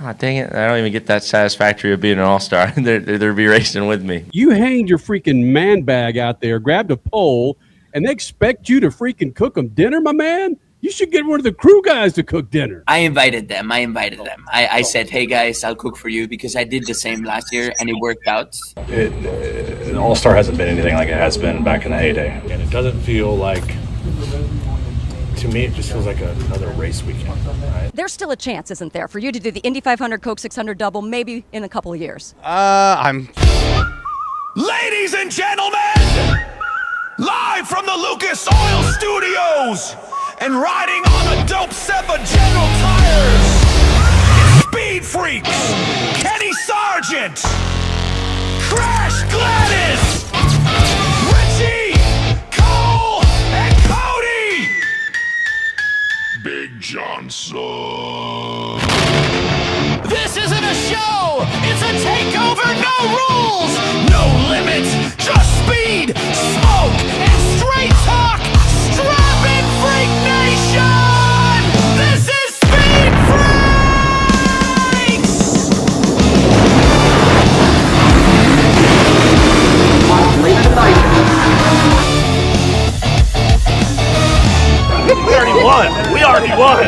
Oh, dang it. I don't even get that satisfactory of being an all-star. They're be racing with me. You hanged your freaking man bag out there, grabbed a pole, and they expect you to freaking cook them dinner, my man? You should get one of the crew guys to cook dinner. I invited them. I said, hey, guys, I'll cook for you because I did the same last year, and it worked out. An all-star hasn't been anything like it has been back in the heyday. And it doesn't feel like, to me, it just feels like another race weekend. Right? There's still a chance, isn't there, for you to do the Indy 500 Coke 600 double maybe in a couple of years? Ladies and gentlemen, live from the Lucas Oil Studios and riding on the dope Seppa General Tires, it's SpeedFreaks, Kenny Sargent, Crash Gladys, Richie, Cole, and Cody, Big Johnson. This isn't a show, it's a takeover, no rules, no limits, just speed, smoke, and straight talk. Strap in, Freak Nation! This is Speed Freaks! 31. We already won.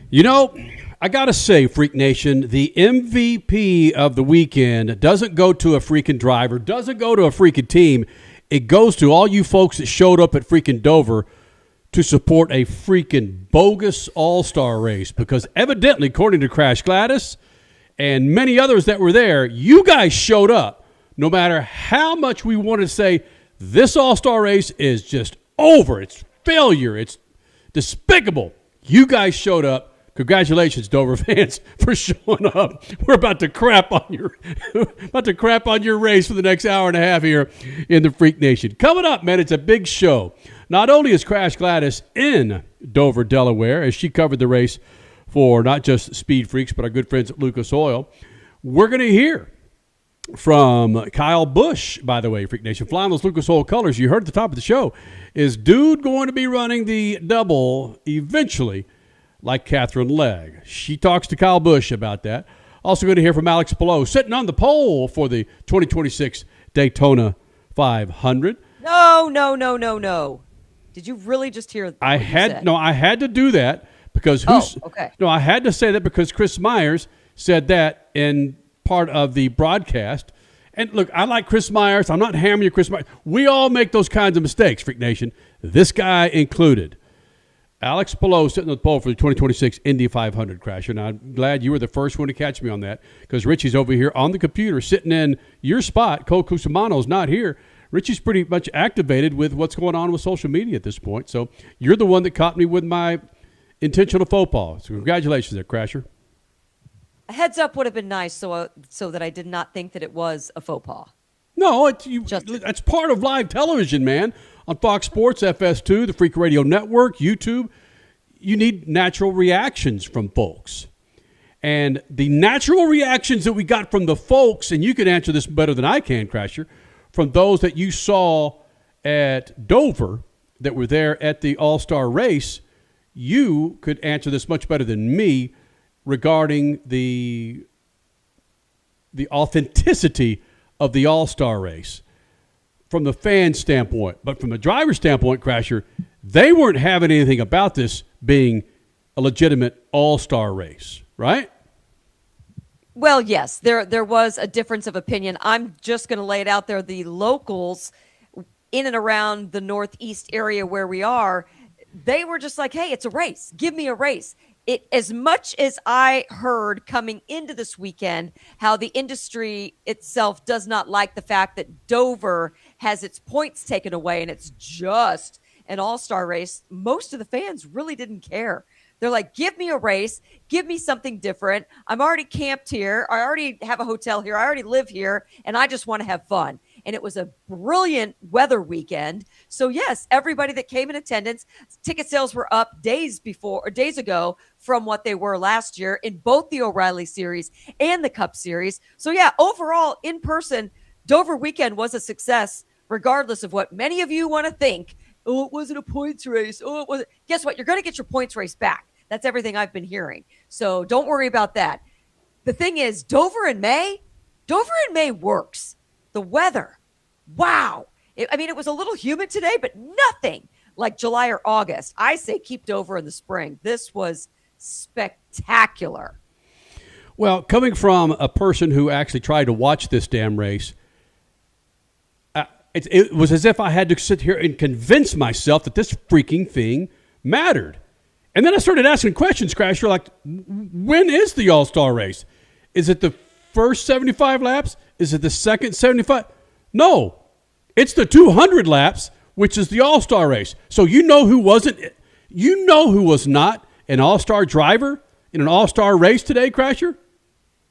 You know, I got to say, Freak Nation, the MVP of the weekend doesn't go to a freaking driver, doesn't go to a freaking team. It goes to all you folks that showed up at freaking Dover to support a freaking bogus all-star race because evidently, according to Crash Gladys and many others that were there, you guys showed up no matter how much we wanted to say this all-star race is just over. It's failure. It's despicable. You guys showed up. Congratulations, Dover fans, for showing up. We're about to crap on your race for the next hour and a half here in the Freak Nation. Coming up, man, it's a big show. Not only is Crash Gladys in Dover, Delaware, as she covered the race for not just Speed Freaks, but our good friends at Lucas Oil, we're going to hear from Kyle Busch, by the way, Freak Nation, flying those Lucas Oil colors. You heard at the top of the show. Is dude going to be running the double eventually like Katherine Legge? She talks to Kyle Busch about that. Also going to hear from Alex Palou, sitting on the pole for the 2026 Daytona 500. No. Did you really just hear what you said? No, I had to do that because okay. No, I had to say that because Chris Myers said that in part of the broadcast. And look, I like Chris Myers. I'm not hammering you, Chris Myers. We all make those kinds of mistakes, Freak Nation. This guy included. Alex Palou sitting on the pole for the 2026 Indy 500, Crasher. Now, I'm glad you were the first one to catch me on that because Richie's over here on the computer sitting in your spot. Cole Cusimano's not here. Richie's pretty much activated with what's going on with social media at this point. So you're the one that caught me with my intentional faux pas. So congratulations there, Crasher. A heads up would have been nice so that I did not think that it was a faux pas. No, it's part of live television, man. On Fox Sports, FS2, the Freak Radio Network, YouTube, you need natural reactions from folks. And the natural reactions that we got from the folks, and you can answer this better than I can, Crasher, from those that you saw at Dover that were there at the All-Star Race, you could answer this much better than me regarding the authenticity of the All-Star Race from the fan standpoint. But from the driver standpoint, Crasher, they weren't having anything about this being a legitimate all-star race, right? Well, yes, there was a difference of opinion. I'm just going to lay it out there. The locals in and around the Northeast area where we are, they were just like, hey, it's a race. Give me a race. As much as I heard coming into this weekend how the industry itself does not like the fact that Dover has its points taken away and it's just an all-star race, most of the fans really didn't care. They're like, give me a race, give me something different. I'm already camped here. I already have a hotel here. I already live here, and I just want to have fun. And it was a brilliant weather weekend. So, yes, everybody that came in attendance, ticket sales were up days ago from what they were last year in both the O'Reilly Series and the Cup Series. So, yeah, overall, in person, Dover weekend was a success, regardless of what many of you want to think Oh, it wasn't a points race. Oh, it wasn't. Guess what? You're going to get your points race back. That's everything I've been hearing. So don't worry about that. The thing is, Dover in May works. The weather, wow. It was a little humid today, but nothing like July or August. I say keep Dover in the spring. This was spectacular. Well, coming from a person who actually tried to watch this damn race, it was as if I had to sit here and convince myself that this freaking thing mattered. And then I started asking questions, Crasher, like, when is the All-Star race? Is it the first 75 laps? Is it the second 75? No, it's the 200 laps, which is the All-Star race. So you know who was not an All-Star driver in an All-Star race today, Crasher?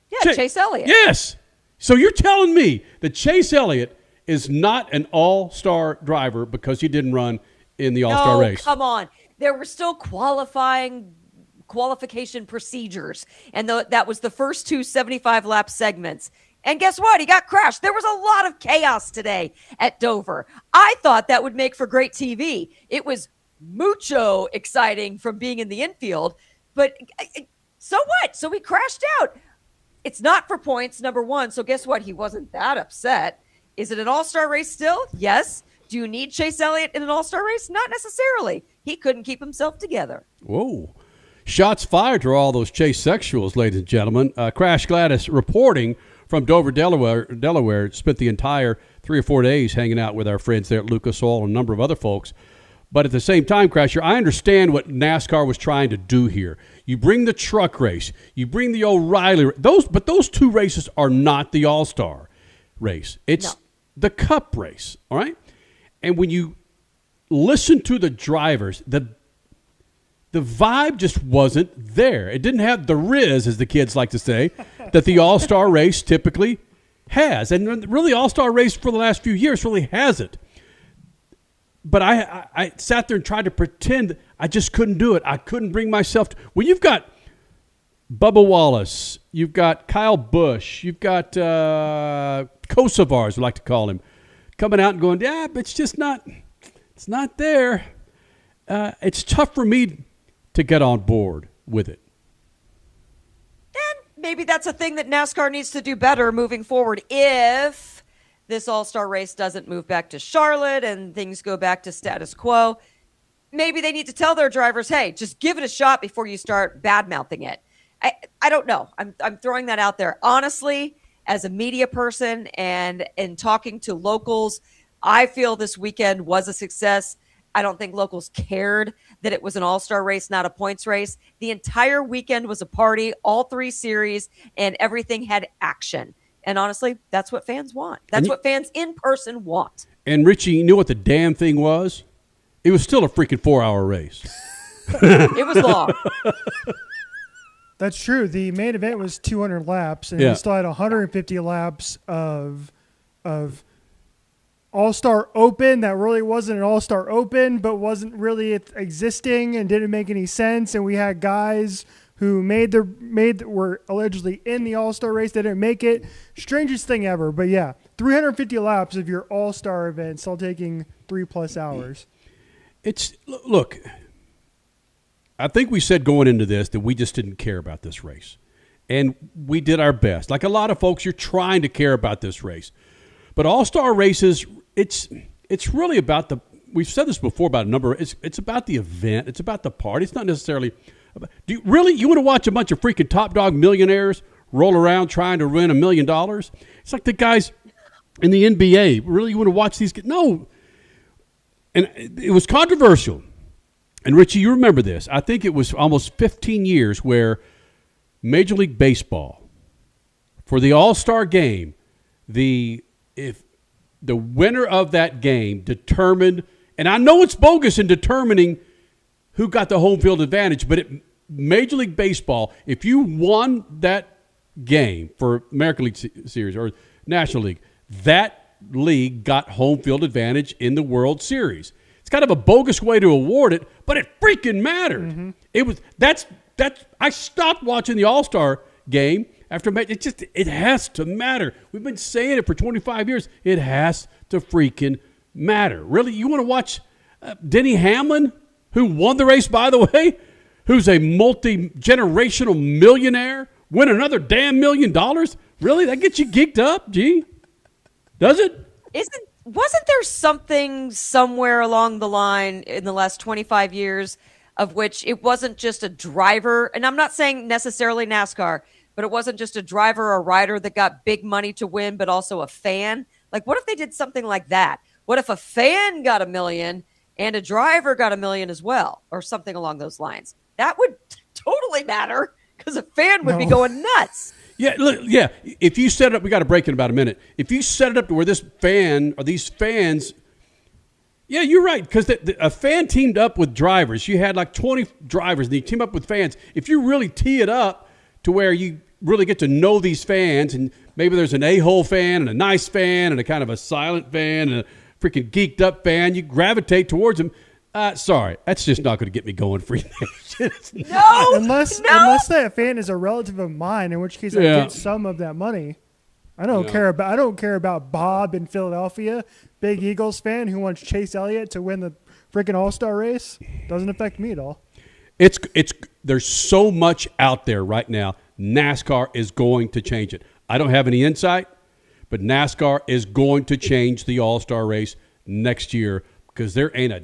Yeah, Chase Elliott. Yes. So you're telling me that Chase Elliott is not an All-Star driver because he didn't run in the All-Star race? Come on. There were still qualification procedures, and that was the first two 75-lap segments. And guess what? He got crashed. There was a lot of chaos today at Dover. I thought that would make for great TV. It was mucho exciting from being in the infield, but so what? So he crashed out. It's not for points, number one. So guess what? He wasn't that upset. Is it an all-star race still? Yes. Do you need Chase Elliott in an all-star race? Not necessarily. He couldn't keep himself together. Whoa. Shots fired to all those Chase sexuals, ladies and gentlemen. Crash Gladys reporting from Dover, Delaware. Spent the entire 3 or 4 days hanging out with our friends there at Lucas Oil and a number of other folks. But at the same time, Crasher, I understand what NASCAR was trying to do here. You bring the truck race. You bring the O'Reilly. But those two races are not the All-Star race. It's the Cup race, all right? And when you listen to the drivers, the vibe just wasn't there. It didn't have the riz, as the kids like to say, that the All-Star race typically has. And really, All-Star race for the last few years really hasn't. But I sat there and tried to pretend I just couldn't do it. I couldn't bring myself to. Well, you've got Bubba Wallace. You've got Kyle Busch. You've got Kosovars, we like to call him, coming out and going, yeah, but it's not there. It's tough for me to get on board with it. And maybe that's a thing that NASCAR needs to do better moving forward if this all-star race doesn't move back to Charlotte and things go back to status quo. Maybe they need to tell their drivers, hey, just give it a shot before you start bad-mouthing it. I don't know. I'm throwing that out there. Honestly, as a media person and talking to locals, I feel this weekend was a success. I don't think locals cared that it was an all-star race, not a points race. The entire weekend was a party, all 3 series, and everything had action. And honestly, that's what fans want. That's what fans in person want. And Richie, you knew what the damn thing was? It was still a freaking 4-hour race. It was long. That's true. The main event was 200 laps, and we still had 150 laps of All-Star Open that really wasn't an All-Star Open, but wasn't really existing and didn't make any sense. And we had guys who were allegedly in the All-Star race. They didn't make it. Strangest thing ever. But yeah, 350 laps of your All-Star event still taking 3+ hours. Look, I think we said going into this that we just didn't care about this race. And we did our best. Like a lot of folks, you're trying to care about this race. But All-Star races, it's really about we've said this before about a number. It's about the event. It's about the party. It's not necessarily. You want to watch a bunch of freaking top dog millionaires roll around trying to win $1 million? It's like the guys in the NBA. Really, you want to watch these guys? No. And it was controversial. And Richie, you remember this. I think it was almost 15 years where Major League Baseball, for the All-Star game, if the winner of that game determined, and I know it's bogus in determining who got the home field advantage, but Major League Baseball, if you won that game for American League Series or National League, that league got home field advantage in the World Series. It's kind of a bogus way to award it, but it freaking mattered. Mm-hmm. I stopped watching the All-Star game after it has to matter. We've been saying it for 25 years. It has to freaking matter. Really, you want to watch Denny Hamlin, who won the race, by the way, who's a multi-generational millionaire, win another damn $1 million? Really? That gets you geeked up, G? Does it? Wasn't there something somewhere along the line in the last 25 years of which it wasn't just a driver, and I'm not saying necessarily NASCAR, but it wasn't just a driver or rider that got big money to win, but also a fan? Like, what if they did something like that? What if a fan got $1 million and a driver got $1 million as well, or something along those lines? That would totally matter because a fan would be going nuts. Yeah, look, yeah. If you set it up, we got to break in about a minute. If you set it up to where this fan or these fans, yeah, you're right, because a fan teamed up with drivers. You had like 20 drivers, and you team up with fans. If you really tee it up to where you really get to know these fans, and maybe there's an a-hole fan and a nice fan and a kind of a silent fan and a freaking geeked up fan, you gravitate towards them. Sorry, that's just not going to get me going for you. Unless that fan is a relative of mine, in which case I get some of that money. I don't care about Bob in Philadelphia, big Eagles fan who wants Chase Elliott to win the freaking All Star race. Doesn't affect me at all. There's so much out there right now. NASCAR is going to change it. I don't have any insight, but NASCAR is going to change the All Star race next year because there ain't a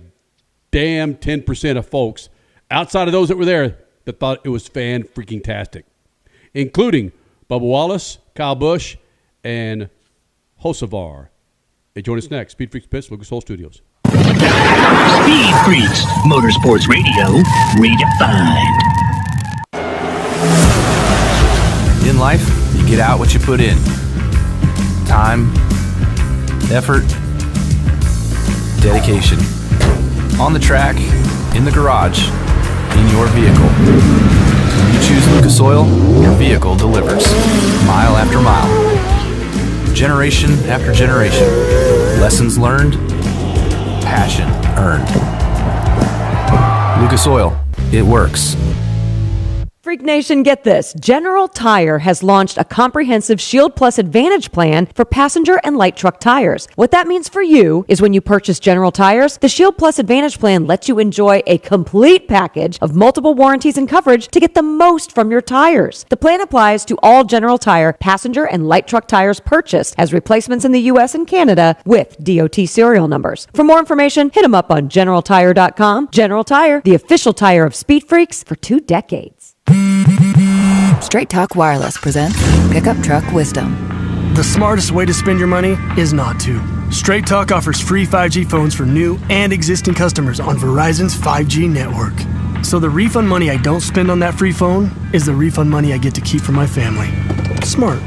damn 10% of folks outside of those that were there that thought it was fan-freaking-tastic, including Bubba Wallace, Kyle Busch, and Hocevar. Hey, join us next. Speed Freaks Pits, Lucas Oil Studios. Speed Freaks, Motorsports Radio, redefined. In life, you get out what you put in. Time, effort, dedication. On the track, in the garage, in your vehicle. When you choose Lucas Oil, your vehicle delivers. Mile after mile. Generation after generation. Lessons learned. Passion earned. Lucas Oil. It works. Freak Nation, get this. General Tire has launched a comprehensive Shield Plus Advantage plan for passenger and light truck tires. What that means for you is when you purchase General Tires, the Shield Plus Advantage plan lets you enjoy a complete package of multiple warranties and coverage to get the most from your tires. The plan applies to all General Tire passenger and light truck tires purchased as replacements in the U.S. and Canada with DOT serial numbers. For more information, hit them up on GeneralTire.com. General Tire, the official tire of Speed Freaks for 2 decades. Straight Talk Wireless presents Pickup Truck Wisdom. The smartest way to spend your money is not to. Straight Talk offers free 5G phones for new and existing customers on Verizon's 5G network. So the refund money I don't spend on that free phone is the refund money I get to keep for my family. Smart.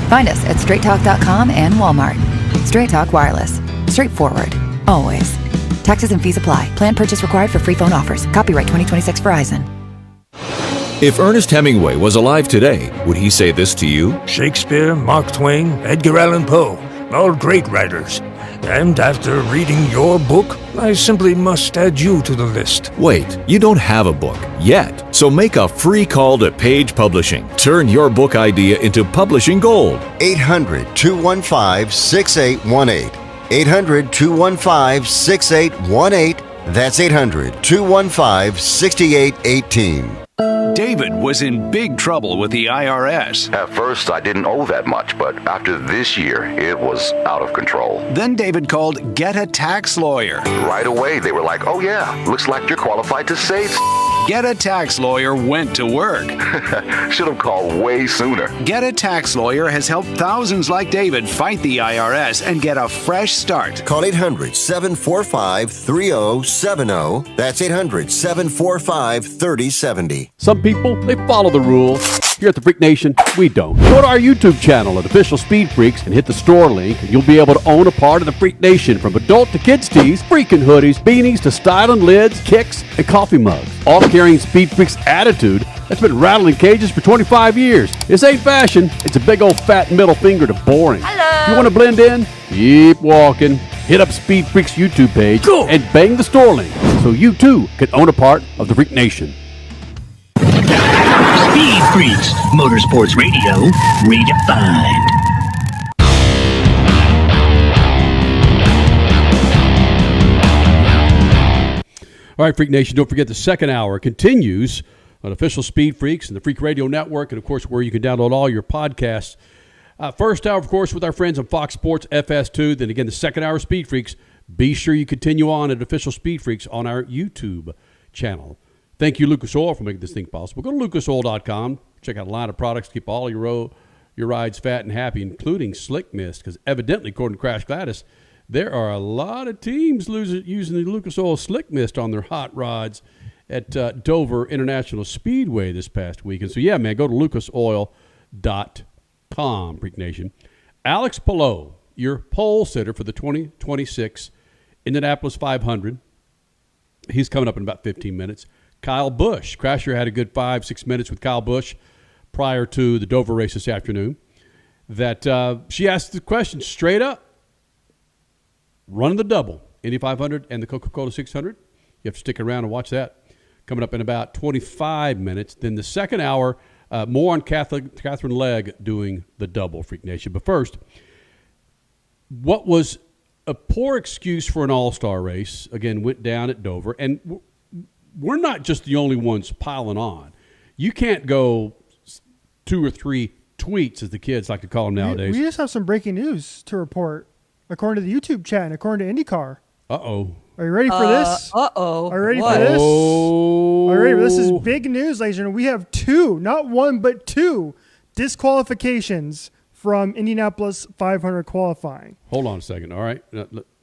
Find us at straighttalk.com and Walmart. Straight Talk Wireless. Straightforward. Always. Taxes and fees apply. Plan purchase required for free phone offers. Copyright 2026 Verizon. If Ernest Hemingway was alive today, would he say this to you? Shakespeare, Mark Twain, Edgar Allan Poe, all great writers. And after reading your book, I simply must add you to the list. Wait, you don't have a book yet. So make a free call to Page Publishing. Turn your book idea into publishing gold. 800-215-6818. 800-215-6818. That's 800-215-6818. David was in big trouble with the IRS. At first, I didn't owe that much, but after this year, it was out of control. Then David called Get a Tax Lawyer. Right away, they were like, oh yeah, looks like you're qualified to save. Get a Tax Lawyer went to work. Should have called way sooner. Get a Tax Lawyer has helped thousands like David fight the IRS and get a fresh start. Call 800-745-3070. That's 800-745-3070. Some people, they follow the rules. Here at the Freak Nation, we don't. Go to our YouTube channel at Official Speed Freaks and hit the store link, and you'll be able to own a part of the Freak Nation, from adult to kids tees, freaking hoodies, beanies to styling lids, kicks, and coffee mugs. All carrying Speed Freaks attitude that's been rattling cages for 25 years. This ain't fashion. It's a big old fat middle finger to boring. Hello. You want to blend in? Keep walking. Hit up Speed Freaks YouTube page and bang the store link so you too can own a part of the Freak Nation. Speed Freaks, Motorsports Radio, redefined. All right, Freak Nation, don't forget the second hour continues on official Speed Freaks and the Freak Radio Network, and, of course, where you can download all your podcasts. First hour, of course, with our friends on Fox Sports FS2. Then, again, the second hour, Speed Freaks. Be sure you continue on at official Speed Freaks on our YouTube channel. Thank you, Lucas Oil, for making this thing possible. Go to lucasoil.com. Check out a line of products to keep all your rides fat and happy, including Slick Mist, because evidently, according to Crash Gladys, there are a lot of teams using the Lucas Oil Slick Mist on their hot rods at Dover International Speedway this past weekend. So, yeah, man, go to lucasoil.com, Freak Nation. Alex Palou, your pole sitter for the 2026 Indianapolis 500. He's coming up in about 15 minutes. Kyle Busch. Crasher had a good 5-6 minutes with Kyle Busch prior to the Dover race this afternoon. That she asked the question straight up. Running the double, Indy 500 and the Coca Cola 600. You have to stick around and watch that. Coming up in about 25 minutes. Then the second hour, more on Katherine Legge doing the double, Freak Nation. But first, what was a poor excuse for an all-star race, again, went down at Dover. And we're not just the only ones piling on. You can't go 2 or 3 tweets, as the kids like to call them nowadays. We just have some breaking news to report. According to the YouTube chat and according to IndyCar. Uh-oh. Are you ready for this? Uh-oh. Are you ready What? for this? Oh. Are you ready for this? This is big news, ladies and gentlemen. We have 2, not 1, but 2 disqualifications from Indianapolis 500 qualifying. Hold on a second. All right.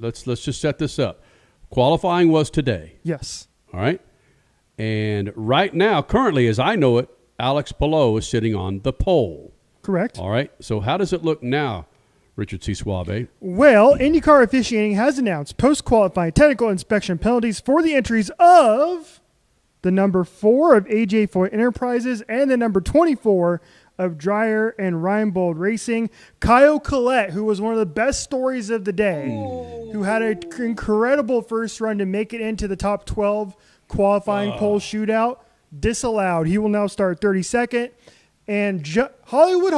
Let's just set this up. Qualifying was today. Yes. All right. And right now, currently, as I know it, Alex Palou is sitting on the pole. Correct. All right. So how does it look now, Richard C. Suave? Well, IndyCar officiating has announced post-qualifying technical inspection penalties for the entries of the number 4 of AJ Foyt Enterprises and the number 24 of Dreyer and Reinbold Racing. Kyle Collette, who was one of the best stories of the day, who had an incredible first run to make it into the top 12 qualifying pole shootout, disallowed. He will now start 32nd. And Hollywood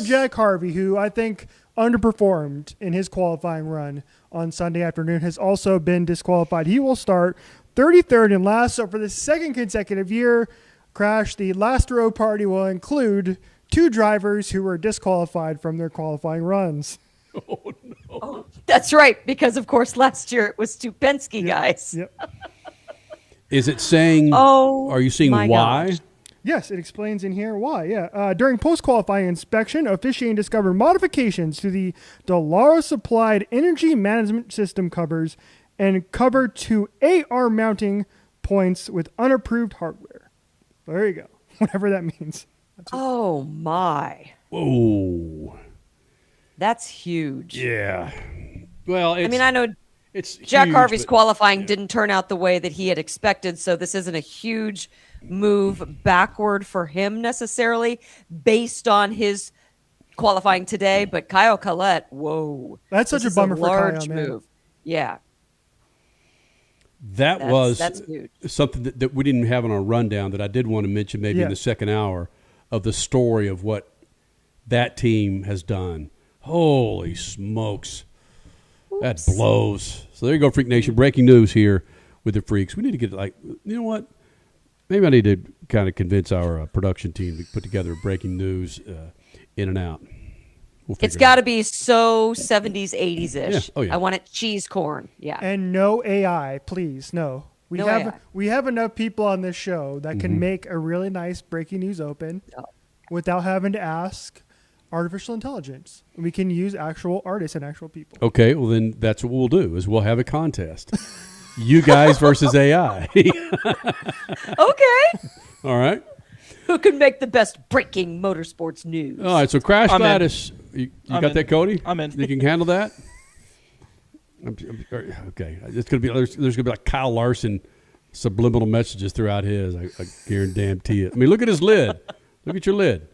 Jack Harvey, who I think underperformed in his qualifying run on Sunday afternoon, has also been disqualified. He will start 33rd and last. So for the second consecutive year, Crash, the last row party will include 2 drivers who were disqualified from their qualifying runs. Oh, no. Oh, that's right, because, of course, last year it was 2 Penske guys. Yep. Is it saying, are you seeing why? Gosh. Yes, it explains in here why. Yeah, during post-qualifying inspection, officiating discovered modifications to the Dallara-supplied energy management system covers and covered 2 AR mounting points with unapproved hardware. There you go. Whatever that means. Oh, my. Whoa. That's huge. Yeah. Well, I mean, I know it's Jack huge, Harvey's but- qualifying didn't turn out the way that he had expected, so this isn't a huge move backward for him necessarily based on his qualifying today. But Kyle Collette, whoa. That's such this a bummer is for Kyle, large man. move. Yeah. That's huge. something that we didn't have on our rundown that I did want to mention maybe in the second hour of the story of what that team has done. Holy smokes. Oops. That blows. So there you go, Freak Nation. Breaking news here with the Freaks. We need to get, you know what? Maybe I need to kind of convince our production team to put together breaking news in and out. It's got to be so 70s, 80s-ish. Yeah. Oh, yeah. I want it cheese corn. Yeah. And no AI, please. No. No AI. We have enough people on this show that can make a really nice breaking news open without having to ask artificial intelligence. We can use actual artists and actual people. Okay, well then that's what we'll do is we'll have a contest. You guys versus AI. Okay. All right. Who can make the best breaking motorsports news? All right, so Crash Gladys, you got in. that, Cody? I'm in. You can handle that? Okay. It's gonna be there's gonna be like Kyle Larson subliminal messages throughout his. I guarantee it. I mean, look at his lid. Look at your lid.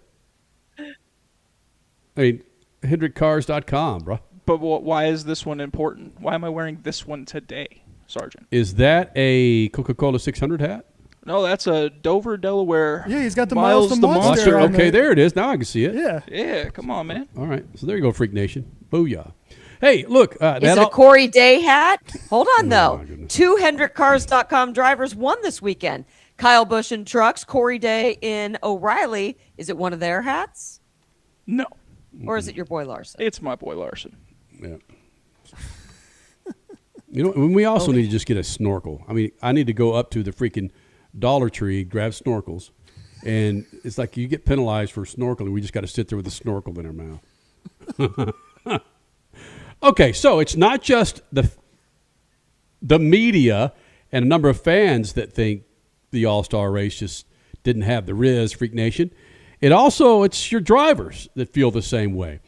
I mean, HendrickCars.com, bro. But why is this one important? Why am I wearing this one today, Sergeant? Is that a Coca Cola 600 hat? No, that's a Dover, Delaware. Yeah, he's got the Miles the Monster. Okay, there it is. Now I can see it. Yeah. Yeah, come on, man. All right. So there you go, Freak Nation. Booyah. Hey, look. Is it a Corey Day hat? Hold on, though. 2 HendrickCars.com drivers won this weekend. Kyle Busch in trucks, Corey Day in O'Reilly. Is it one of their hats? No. Or is it your boy Larson? It's my boy Larson. Yeah. You know, we also need to just get a snorkel. I mean, I need to go up to the freaking Dollar Tree, grab snorkels, and it's like you get penalized for snorkeling. We just got to sit there with a snorkel in our mouth. Okay, so it's not just the media and a number of fans that think the All-Star race just didn't have the Riz, Freak Nation. It's your drivers that feel the same way.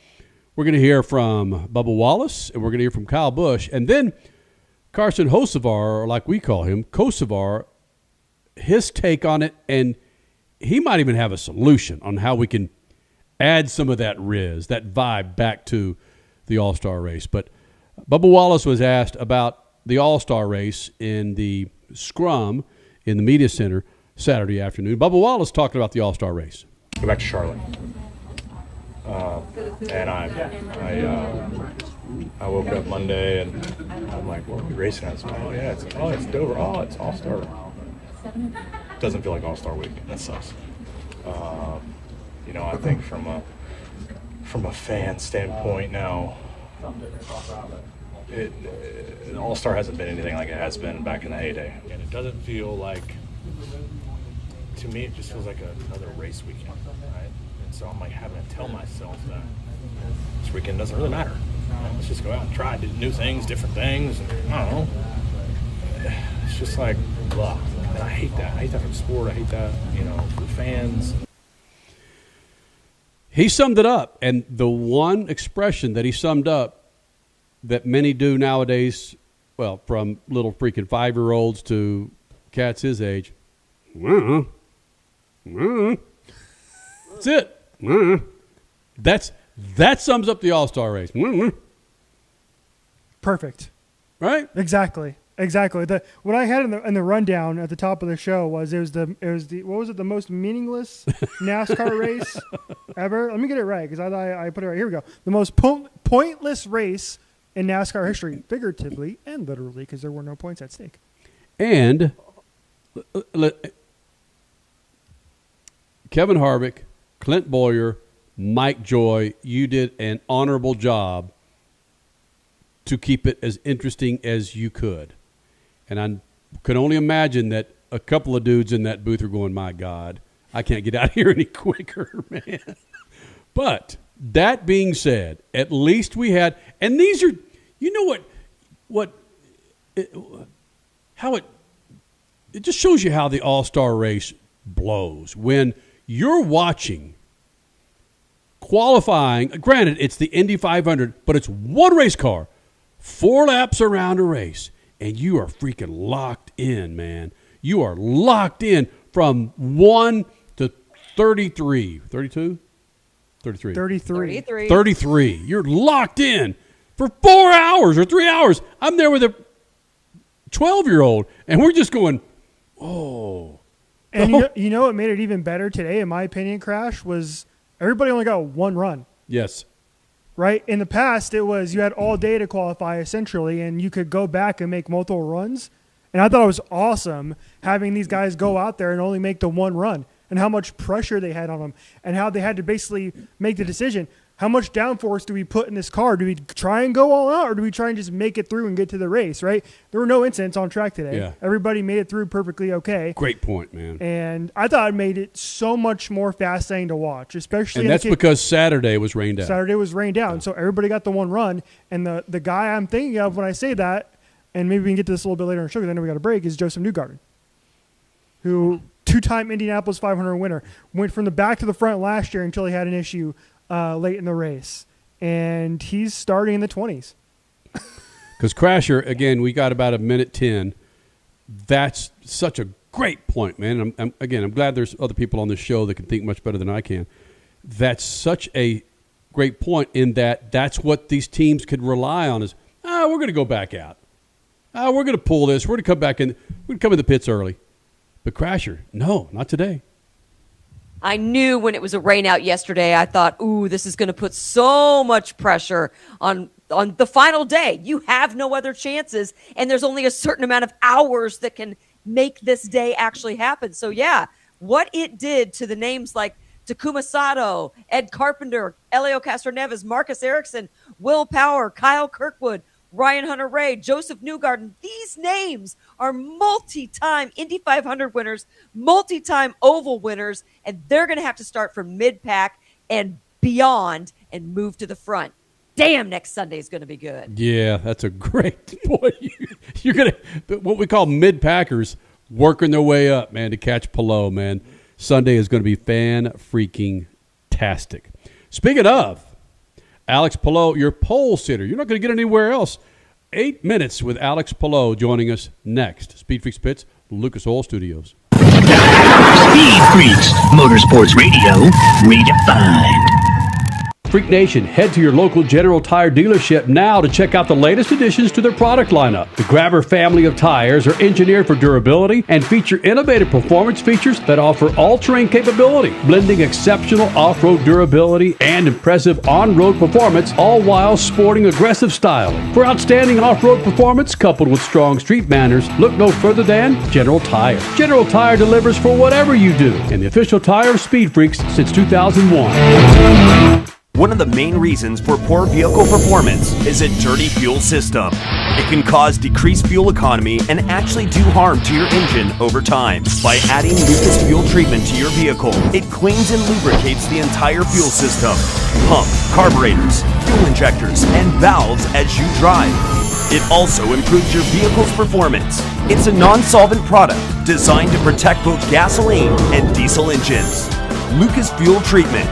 We're going to hear from Bubba Wallace, and we're going to hear from Kyle Busch, and then Carson Hocevar, or like we call him, Kosovar, his take on it, and he might even have a solution on how we can add some of that Riz, that vibe back to the All-Star race. But Bubba Wallace was asked about the All-Star race in the scrum in the media center Saturday afternoon. Bubba Wallace talked about the All-Star race. Go back to Charlotte. And I woke up Monday and I'm like, what are we racing at? Oh yeah, it's Dover. Oh, it's All-Star. Doesn't feel like All-Star week. That sucks. I think from a fan standpoint now, All-Star hasn't been anything like it has been back in the heyday. And it doesn't feel like, to me, it just feels like another race weekend, right? And so I'm like having to tell myself that this weekend doesn't really matter. Let's just go out and try new things, different things. And, I don't know. It's just like, blah. And I hate that. I hate that for the sport. I hate that, for the fans. He summed it up, and the one expression that he summed up that many do nowadays, well, from little freaking 5-year-olds to cats his age, that's it. That sums up the All-Star race. Perfect. Right? Exactly. What I had in the rundown at the top of the show was the most meaningless NASCAR race ever. Let me get it right because I put it right. Here we go. The most pointless race in NASCAR history, figuratively and literally, because there were no points at stake. And Kevin Harvick, Clint Boyer, Mike Joy, you did an honorable job to keep it as interesting as you could. And I can only imagine that a couple of dudes in that booth are going, my God, I can't get out of here any quicker, man. But that being said, at least we had, and these are, it just shows you how the All-Star race blows. When you're watching qualifying, granted, it's the Indy 500, but it's one race car, 4 laps around a race. And you are freaking locked in, man. You are locked in from 1 to 33. 32? 33. 33. You're locked in for 4 hours or 3 hours. I'm there with a 12-year-old, and we're just going, oh. And what made it even better today, in my opinion, Crash, was everybody only got one run. Yes. Right? In the past, it was you had all day to qualify, essentially, and you could go back and make multiple runs. And I thought it was awesome having these guys go out there and only make the one run and how much pressure they had on them and how they had to basically make the decision. How much downforce do we put in this car? Do we try and go all out or do we try and just make it through and get to the race, right? There were no incidents on track today. Yeah. Everybody made it through perfectly okay. Great point, man. And I thought it made it so much more fascinating to watch, especially. And that's because Saturday was rained out. Yeah. So everybody got the one run. And the guy I'm thinking of when I say that, and maybe we can get to this a little bit later in the show because I know we got a break, is Joseph Newgarden, who 2-time Indianapolis 500 winner, went from the back to the front last year until he had an issue late in the race. And he's starting in the 20s. Because Crasher, again, we got about a minute 10. That's such a great point, man. I'm glad there's other people on this show that can think much better than I can. That's such a great point in that that's what these teams could rely on is, we're going to go back out. We're going to pull this. We're going to come back in. We're going to come in the pits early. But Crasher, no, not today. I knew when it was a rain out yesterday, I thought, ooh, this is going to put so much pressure on on the final day. You have no other chances, and there's only a certain amount of hours that can make this day actually happen. So, yeah, what it did to the names like Takuma Sato, Ed Carpenter, Elio Castroneves, Marcus Ericsson, Will Power, Kyle Kirkwood, Ryan Hunter-Reay, Joseph Newgarden. These names are multi-time Indy 500 winners, multi-time oval winners, and they're going to have to start from mid-pack and beyond and move to the front. Damn, next Sunday is going to be good. Yeah, that's a great point. You're going to, what we call mid-packers, working their way up, man, to catch Palou, man. Sunday is going to be fan-freaking-tastic. Speaking of, Alex Palou, your pole sitter. You're not going to get anywhere else. 8 minutes with Alex Palou joining us next. Speed Freaks Pits, Lucas Oil Studios. Speed Freaks, Motorsports Radio, redefined. Freak Nation, head to your local General Tire dealership now to check out the latest additions to their product lineup. The Grabber family of tires are engineered for durability and feature innovative performance features that offer all-terrain capability, blending exceptional off-road durability and impressive on-road performance, all while sporting aggressive styling. For outstanding off-road performance coupled with strong street manners, look no further than General Tire. General Tire delivers for whatever you do, and the official tire of Speed Freaks since 2001. One of the main reasons for poor vehicle performance is a dirty fuel system. It can cause decreased fuel economy and actually do harm to your engine over time. By adding Lucas Fuel Treatment to your vehicle, it cleans and lubricates the entire fuel system, pump, carburetors, fuel injectors, and valves as you drive. It also improves your vehicle's performance. It's a non-solvent product designed to protect both gasoline and diesel engines. Lucas Fuel Treatment.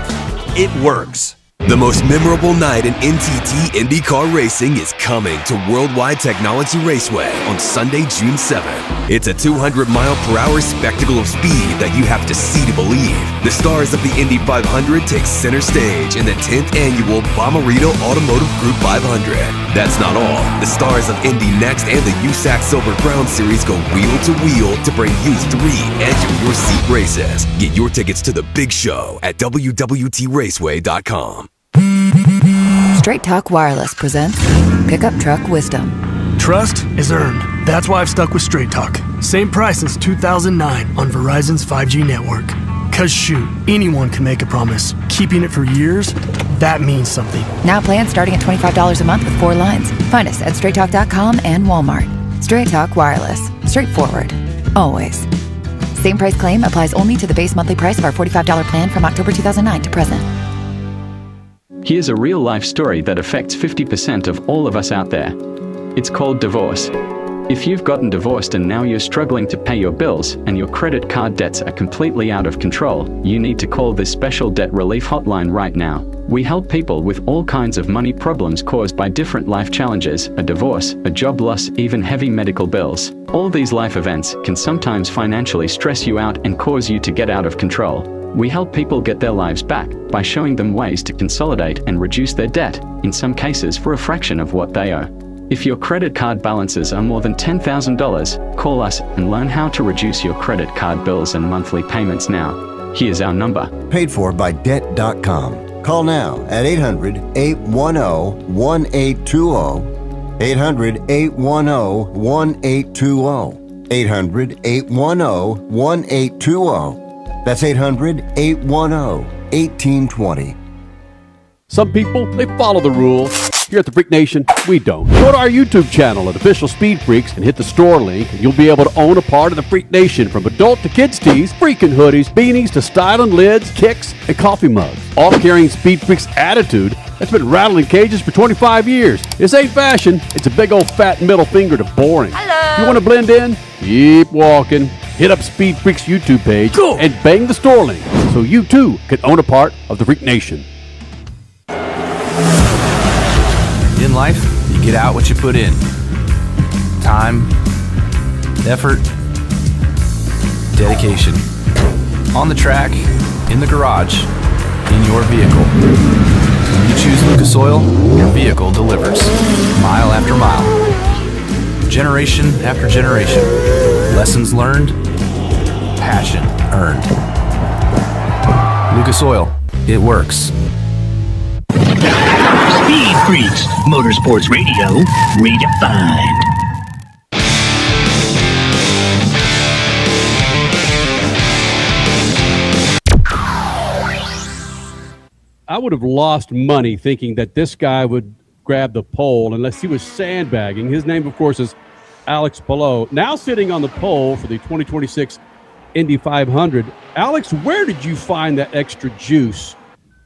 It works. The most memorable night in NTT IndyCar racing is coming to Worldwide Technology Raceway on Sunday, June 7th. It's a 200-mile-per-hour spectacle of speed that you have to see to believe. The stars of the Indy 500 take center stage in the 10th annual Bomarito Automotive Group 500. That's not all. The stars of Indy Next and the USAC Silver Crown Series go wheel to wheel to bring you 3 edge-of-your-seat races. Get your tickets to the big show at www.raceway.com. Straight Talk Wireless presents Pickup Truck Wisdom. Trust is earned. That's why I've stuck with Straight Talk. Same price since 2009 on Verizon's 5G network. Cause shoot, anyone can make a promise. Keeping it for years, that means something. Now plans starting at $25 a month with 4 lines. Find us at straighttalk.com and Walmart. Straight Talk Wireless. Straightforward. Always. Same price claim applies only to the base monthly price of our $45 plan from October 2009 to present. Here's a real-life story that affects 50% of all of us out there. It's called divorce. If you've gotten divorced and now you're struggling to pay your bills and your credit card debts are completely out of control, you need to call this special debt relief hotline right now. We help people with all kinds of money problems caused by different life challenges, a divorce, a job loss, even heavy medical bills. All these life events can sometimes financially stress you out and cause you to get out of control. We help people get their lives back by showing them ways to consolidate and reduce their debt, in some cases for a fraction of what they owe. If your credit card balances are more than $10,000, call us and learn how to reduce your credit card bills and monthly payments now. Here's our number. Paid for by Debt.com. Call now at 800-810-1820. 800-810-1820. 800-810-1820. That's 800-810-1820. Some people, they follow the rules. Here at the Freak Nation, we don't. Go to our YouTube channel at Official Speed Freaks and hit the store link, and you'll be able to own a part of the Freak Nation, from adult to kids tees, freaking hoodies, beanies to styling lids, kicks, and coffee mugs. All carrying Speed Freaks attitude that's been rattling cages for 25 years. This ain't fashion. It's a big old fat middle finger to boring. Hello. You want to blend in? Keep walking. Hit up Speed Freaks YouTube page and bang the store link so you too can own a part of the Freak Nation. In life, you get out what you put in. Time, effort, dedication. On the track, in the garage, in your vehicle. When you choose Lucas Oil, your vehicle delivers. Mile after mile. Generation after generation. Lessons learned, passion earned. Lucas Oil, it works. Speed Freaks, Motorsports Radio, redefined. I would have lost money thinking that this guy would grab the pole unless he was sandbagging. His name, of course, is Alex Palou, now sitting on the pole for the 2026 Indy 500. Alex, where did you find that extra juice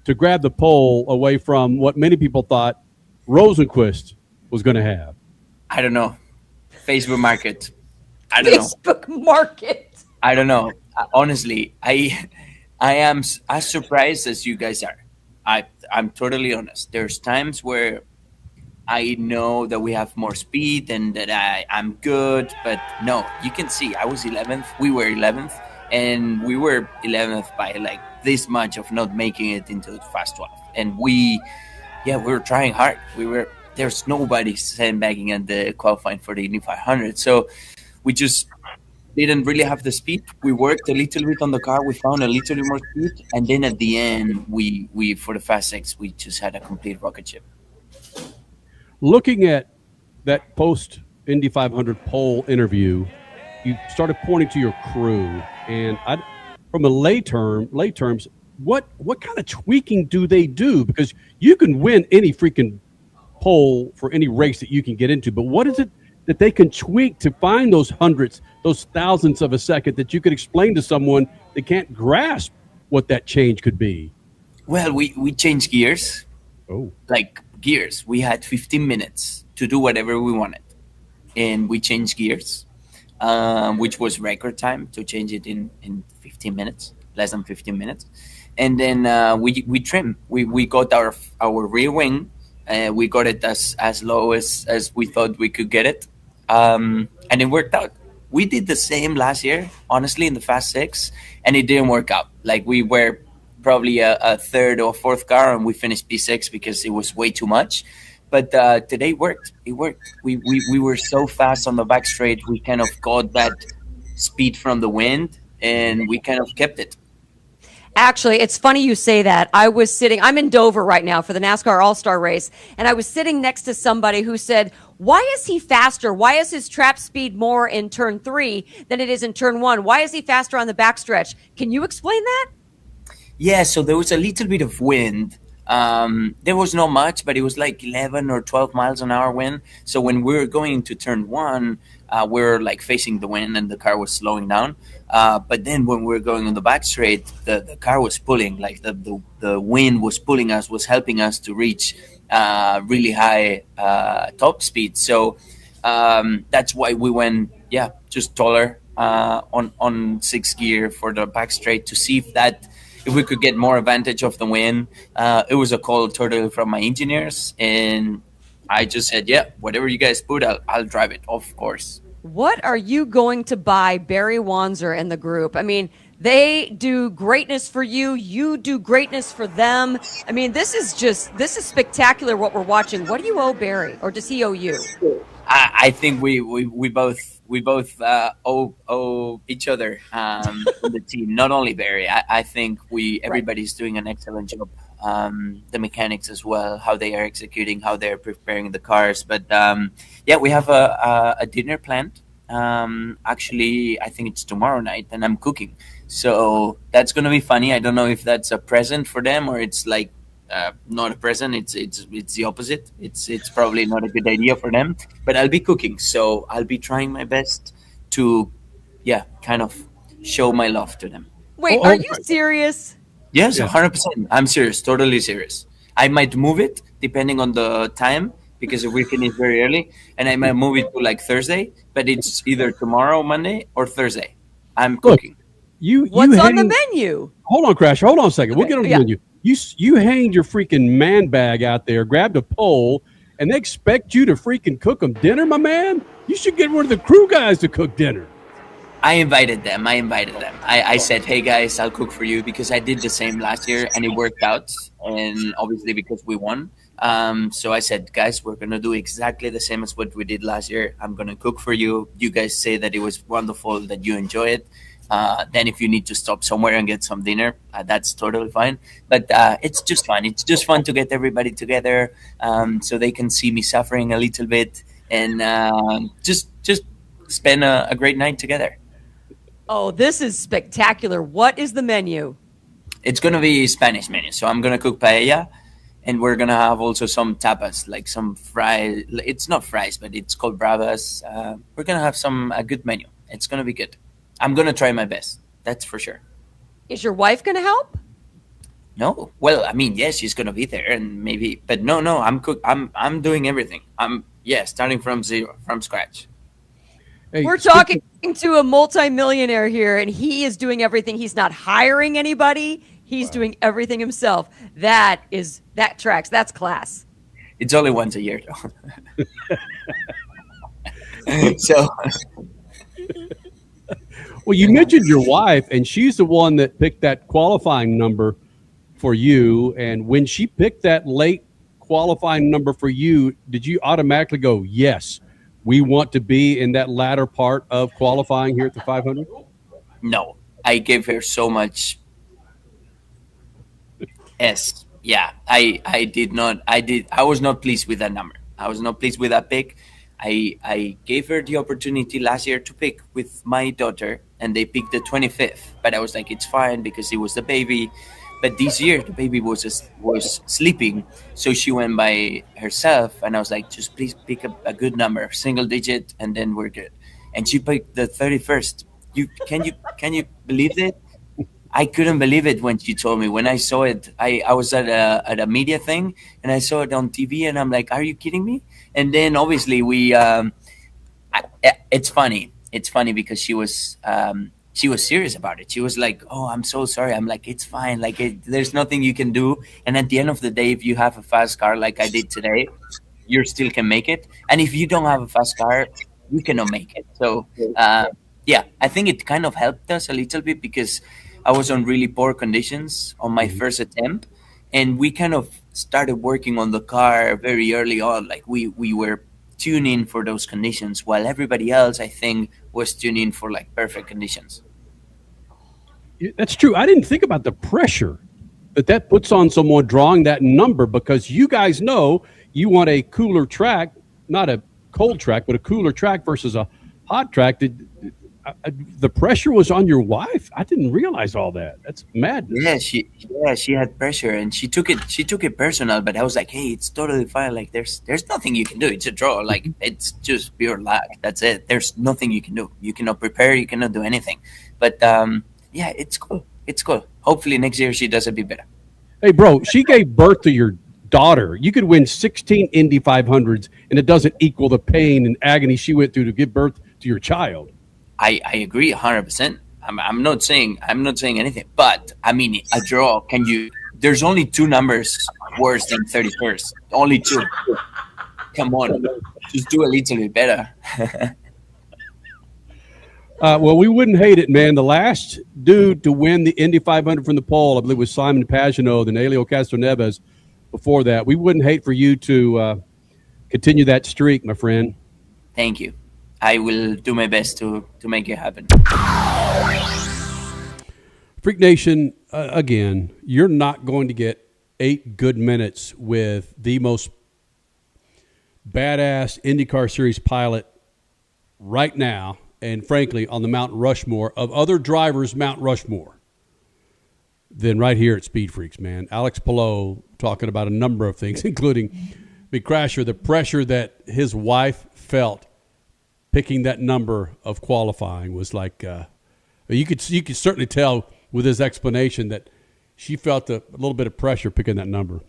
to grab the pole away from what many people thought Rosenquist was going to have? I don't know. Facebook Market. I don't know. Facebook Market. I don't know. Honestly, I am as surprised as you guys are. I'm totally honest. There's times where I know that we have more speed and that I'm good, but no, you can see I was 11th. We were 11th, and we were 11th by like this much of not making it into the Fast 12. And we were trying hard. There's nobody sandbagging at the qualifying for the Indy 500. So we just didn't really have the speed. We worked a little bit on the car. We found a little bit more speed. And then at the end, we for the Fast 6, we just had a complete rocket ship. Looking at that post Indy 500 pole interview, you started pointing to your crew. And from a lay terms, what kind of tweaking do they do? Because you can win any freaking pole for any race that you can get into, but what is it that they can tweak to find those hundredths, those thousandths of a second that you could explain to someone that can't grasp what that change could be? Well, we changed gears. Oh. Like gears. We had 15 minutes to do whatever we wanted. And we changed gears, which was record time to change it in 15 minutes, less than 15 minutes. And then we trimmed. We got our rear wing. We got it as low as we thought we could get it. And it worked out. We did the same last year, honestly, in the Fast 6, and it didn't work out. Like, we were probably a third or fourth car, and we finished P6 because it was way too much. But today it worked. It worked. We were so fast on the back straight. We kind of got that speed from the wind, and we kind of kept it. Actually, it's funny you say that. I'm in Dover right now for the NASCAR All Star Race, and I was sitting next to somebody who said, why is he faster? Why is his trap speed more in turn 3 than it is in turn 1? Why is he faster on the backstretch? Can you explain that? Yeah, so there was a little bit of wind. There was not much, but it was like 11 or 12 miles an hour wind. So when we were going into turn 1, we were like facing the wind and the car was slowing down. But then when we were going on the back straight, the car was pulling, like the wind was pulling us, was helping us to reach really high top speed. So that's why we went, just taller on 6th gear for the back straight to see if we could get more advantage of the wind. It was a call totally from my engineers, and I just said, whatever you guys put, I'll drive it, of course. What are you going to buy Barry Wanzer and the group? I mean, they do greatness for you. You do greatness for them. I mean, this is spectacular what we're watching. What do you owe Barry, or does he owe you? I think we both owe each other in the team. Not only Barry. I think everybody's doing an excellent job. The mechanics as well, how they are executing, how they're preparing the cars. But we have a dinner planned. Actually, I think it's tomorrow night, and I'm cooking. So that's gonna be funny. I don't know if that's a present for them or it's like not a present. It's the opposite. It's probably not a good idea for them. But I'll be cooking, so I'll be trying my best to kind of show my love to them. Wait, are you serious? Yes, 100%. I'm serious, totally serious. I might move it depending on the time because the weekend is very early, and I might move it to like Thursday, but it's either tomorrow, Monday, or Thursday. I'm cooking. What's on the menu? Hold on, Crasher. Hold on a second. Okay, We'll get on the menu. You hanged your freaking man bag out there, grabbed a pole, and they expect you to freaking cook them dinner, my man? You should get one of the crew guys to cook dinner. I invited them. I said, hey, guys, I'll cook for you because I did the same last year, and it worked out, and obviously because we won. So I said, guys, we're going to do exactly the same as what we did last year. I'm going to cook for you. You guys say that it was wonderful, that you enjoy it. Then if you need to stop somewhere and get some dinner, that's totally fine. But it's just fun. It's just fun to get everybody together, so they can see me suffering a little bit, and just spend a great night together. Oh, this is spectacular. What is the menu? It's going to be Spanish menu. So I'm going to cook paella, and we're going to have also some tapas, like some fries. It's not fries, but it's called bravas. We're going to have a good menu. It's going to be good. I'm going to try my best. That's for sure. Is your wife going to help? No. Well, I mean, yes, she's going to be there, and maybe, but no, I'm doing everything. Starting from zero, from scratch. Hey, we're talking to a multimillionaire here, and he is doing everything. He's not hiring anybody. He's doing everything himself. That tracks. That's class. It's only once a year, though. So. Well, you mentioned your wife, and she's the one that picked that qualifying number for you. And when she picked that late qualifying number for you, did you automatically go, yes, we want to be in that latter part of qualifying here at the 500? No, I gave her so much. Yes, yeah, I did not. I was not pleased with that number. I was not pleased with that pick. I gave her the opportunity last year to pick with my daughter, and they picked the 25th. But I was like, it's fine because it was the baby. But this year, the baby was sleeping, so she went by herself, and I was like, just please pick a good number, single digit, and then we're good. And she picked the 31st. Can you believe it? I couldn't believe it when she told me. When I saw it, I was at a media thing, and I saw it on TV, and I'm like, are you kidding me? And then obviously it's funny. It's funny because she was serious about it. She was like, oh, I'm so sorry. I'm like, it's fine. Like, there's nothing you can do. And at the end of the day, if you have a fast car like I did today, you still can make it. And if you don't have a fast car, you cannot make it. So, I think it kind of helped us a little bit because I was on really poor conditions on my first attempt. And we kind of started working on the car very early on. Like, we were tuning for those conditions while everybody else, I think, was tuning for like perfect conditions. That's true. I didn't think about the pressure that puts on someone drawing that number, because you guys know you want a cooler track, not a cold track, but a cooler track versus a hot track. The pressure was on your wife. I didn't realize all that. That's madness. Yeah, she had pressure, and she took it personal. But I was like, hey, it's totally fine. Like, there's nothing you can do. It's a draw. Like, it's just pure luck. That's it. There's nothing you can do. You cannot prepare. You cannot do anything. But it's cool. It's cool. Hopefully next year she does a bit better. Hey, bro, she gave birth to your daughter. You could win 16 Indy 500s, and it doesn't equal the pain and agony she went through to give birth to your child. I agree 100%. I'm not saying anything, but I mean, a draw. There's only two numbers worse than 31st. Only two. Come on, just do a little bit better. Well, we wouldn't hate it, man. The last dude to win the Indy 500 from the pole, I believe, was Simon Pagenaud, then Helio Castroneves before that. We wouldn't hate for you to continue that streak, my friend. Thank you. I will do my best to make it happen. Freak Nation, again, you're not going to get 8 good minutes with the most badass IndyCar Series pilot right now, and frankly, on the Mount Rushmore of other drivers, Mount Rushmore, than right here at Speed Freaks, man. Alex Palou talking about a number of things, including Big Crasher, the pressure that his wife felt picking that number of qualifying was like you could certainly tell with his explanation that she felt a little bit of pressure picking that number.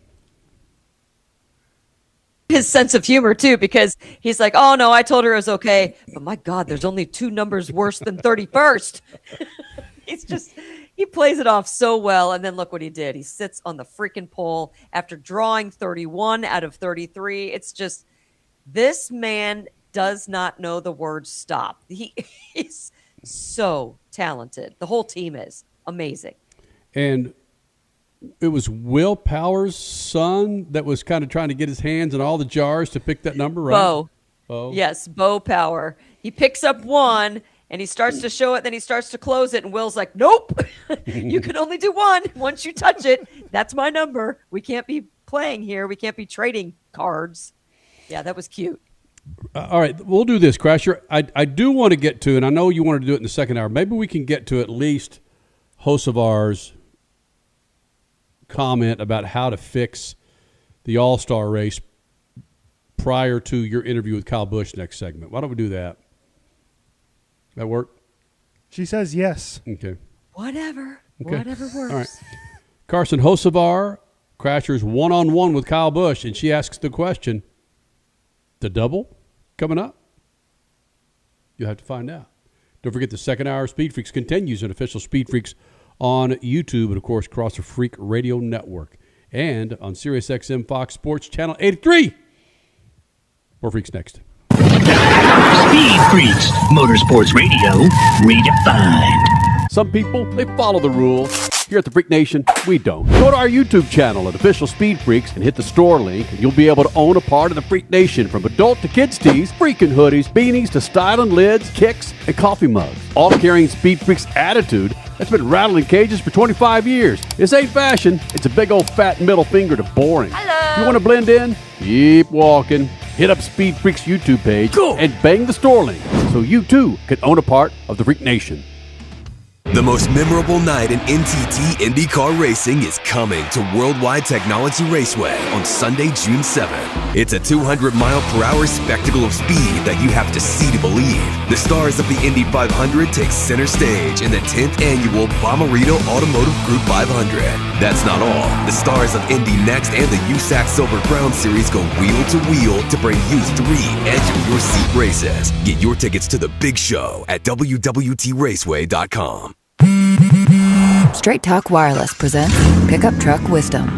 His sense of humor too, because he's like, oh no, I told her it was okay, but my God, there's only 2 numbers worse than 31st. He plays it off so well. And then look what he did. He sits on the freaking pole after drawing 31 out of 33. It's just, this man does not know the word stop. He's so talented. The whole team is amazing. And it was Will Power's son that was kind of trying to get his hands in all the jars to pick that number, right? Bo. Yes, Bo Power. He picks up one, And he starts to show it, then he starts to close it, and Will's like, nope, you can only do one. Once you touch it, that's my number. We can't be playing here. We can't be trading cards. Yeah, that was cute. All right, we'll do this, Crasher. I do want to get to, and I know you wanted to do it in the second hour, maybe we can get to at least Hocevar's comment about how to fix the All Star Race prior to your interview with Kyle Busch next segment. Why don't we do that? That work? She says yes. Okay. Whatever. Okay. Whatever works. All right. Carson Hocevar, Crasher's one-on-one with Kyle Busch, and she asks the question, the double coming up? You'll have to find out. Don't forget the second hour of Speed Freaks continues on official Speed Freaks on YouTube and, of course, across the Freak Radio Network and on SiriusXM Fox Sports Channel 83. More Freaks next. Speed Freaks, Motorsports Radio, redefined. Some people, they follow the rules. Here at the Freak Nation, we don't. Go to our YouTube channel at Official Speed Freaks and hit the store link, and you'll be able to own a part of the Freak Nation, from adult to kids tees, freaking hoodies, beanies to styling lids, kicks, and coffee mugs. All carrying Speed Freaks attitude that's been rattling cages for 25 years. This ain't fashion. It's a big old fat middle finger to boring. Hello. You want to blend in? Keep walking. Hit up Speed Freaks YouTube page and bang the store link so you too can own a part of the Freak Nation. The most memorable night in NTT IndyCar racing is coming to Worldwide Technology Raceway on Sunday, June 7th. It's a 200-mile-per-hour spectacle of speed that you have to see to believe. The stars of the Indy 500 take center stage in the 10th annual Bommarito Automotive Group 500. That's not all. The stars of Indy Next and the USAC Silver Crown Series go wheel to wheel to bring you 3 edge-of-your-seat races. Get your tickets to the big show at www.raceway.com. Straight Talk Wireless presents Pickup Truck Wisdom.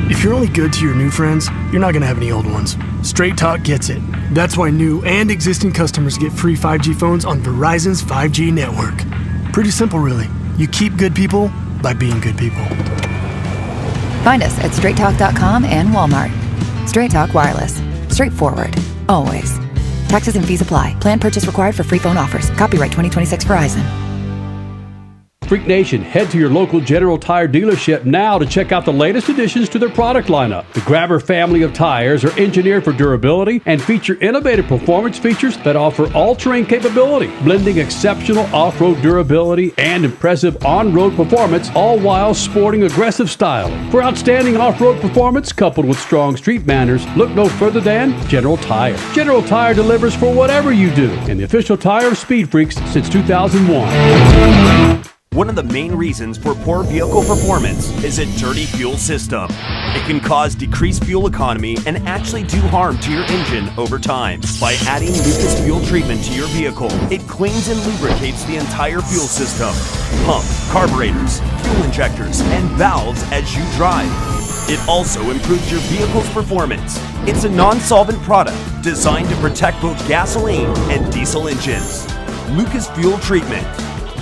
If you're only good to your new friends, you're not going to have any old ones. Straight Talk gets it. That's why new and existing customers get free 5G phones on Verizon's 5G network. Pretty simple, really. You keep good people by being good people. Find us at straighttalk.com and Walmart. Straight Talk Wireless. Straightforward. Always. Taxes and fees apply. Plan purchase required for free phone offers. Copyright 2026 Verizon. Freak Nation, head to your local General Tire dealership now to check out the latest additions to their product lineup. The Grabber family of tires are engineered for durability and feature innovative performance features that offer all-terrain capability, blending exceptional off-road durability and impressive on-road performance, all while sporting aggressive style. For outstanding off-road performance coupled with strong street manners, look no further than General Tire. General Tire delivers for whatever you do, and the official tire of Speed Freaks since 2001. One of the main reasons for poor vehicle performance is a dirty fuel system. It can cause decreased fuel economy and actually do harm to your engine over time. By adding Lucas Fuel Treatment to your vehicle, it cleans and lubricates the entire fuel system, pump, carburetors, fuel injectors, and valves as you drive. It also improves your vehicle's performance. It's a non-solvent product designed to protect both gasoline and diesel engines. Lucas Fuel Treatment.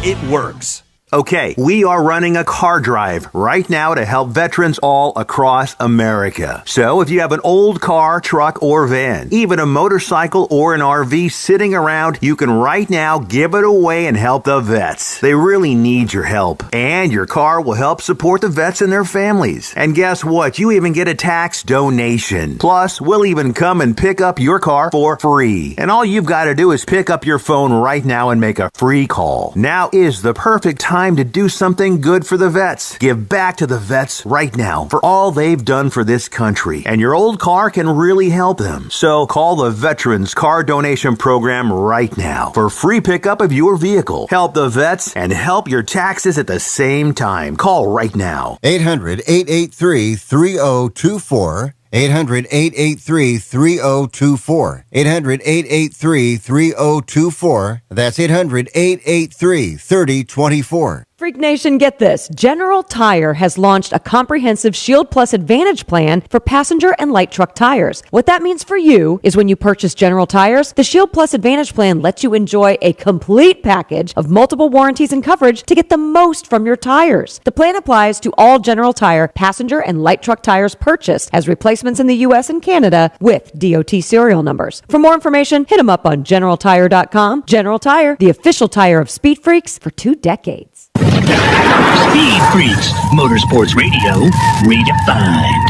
It works. Okay, we are running a car drive right now to help veterans all across America. So if you have an old car, truck, or van, even a motorcycle or an RV sitting around, you can right now give it away and help the vets. They really need your help. And your car will help support the vets and their families. And guess what? You even get a tax donation. Plus, we'll even come and pick up your car for free. And all you've got to do is pick up your phone right now and make a free call. Now is the perfect time to do something good for the vets. Give back to the vets right now for all they've done for this country. And your old car can really help them. So call the Veterans Car Donation Program right now for free pickup of your vehicle. Help the vets and help your taxes at the same time. Call right now. 800-883-3024. 800-883-3024. 800-883-3024. That's 800-883-3024. Freak Nation, get this. General Tire has launched a comprehensive Shield Plus Advantage plan for passenger and light truck tires. What that means for you is when you purchase General Tires, the Shield Plus Advantage plan lets you enjoy a complete package of multiple warranties and coverage to get the most from your tires. The plan applies to all General Tire passenger and light truck tires purchased as replacements in the U.S. and Canada with DOT serial numbers. For more information, hit them up on GeneralTire.com. General Tire, the official tire of Speed Freaks for 2 decades. Speed Freaks, Motorsports Radio, redefined.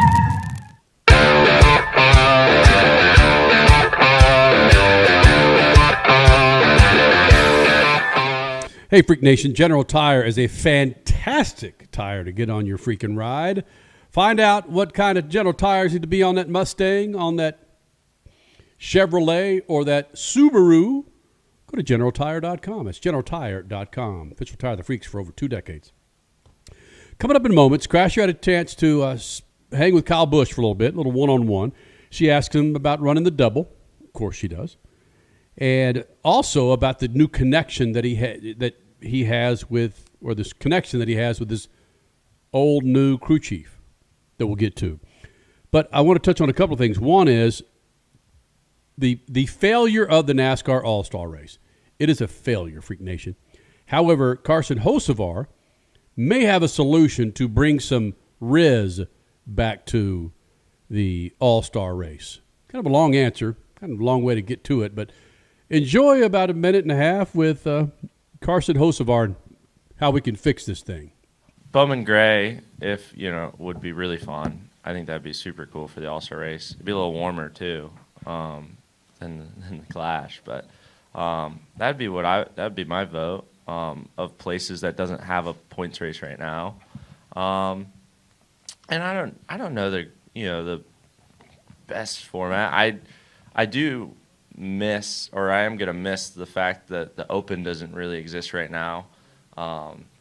Hey, Freak Nation, General Tire is a fantastic tire to get on your freaking ride. Find out what kind of General Tires need to be on that Mustang, on that Chevrolet, or that Subaru. Go to GeneralTire.com. It's GeneralTire.com. Official tire of the Freaks for over 2 decades. Coming up in moments, Crasher had a chance to hang with Kyle Busch for a little one-on-one. She asked him about running the double. Of course she does. And also about the new connection that he has with his old new crew chief that we'll get to. But I want to touch on a couple of things. One is the failure of the NASCAR All Star Race. It is a failure, Freak Nation. However, Carson Hocevar may have a solution to bring some riz back to the All Star Race. Kind of a long answer, kind of a long way to get to it, but enjoy about a minute and a half with Carson Hocevar and how we can fix this thing. Bowman Gray, would be really fun. I think that'd be super cool for the All Star Race. It'd be a little warmer too. Than the Clash, but that'd be my vote of places that doesn't have a points race right now, and I don't know the best format. I do miss, or I am gonna miss the fact that the Open doesn't really exist right now,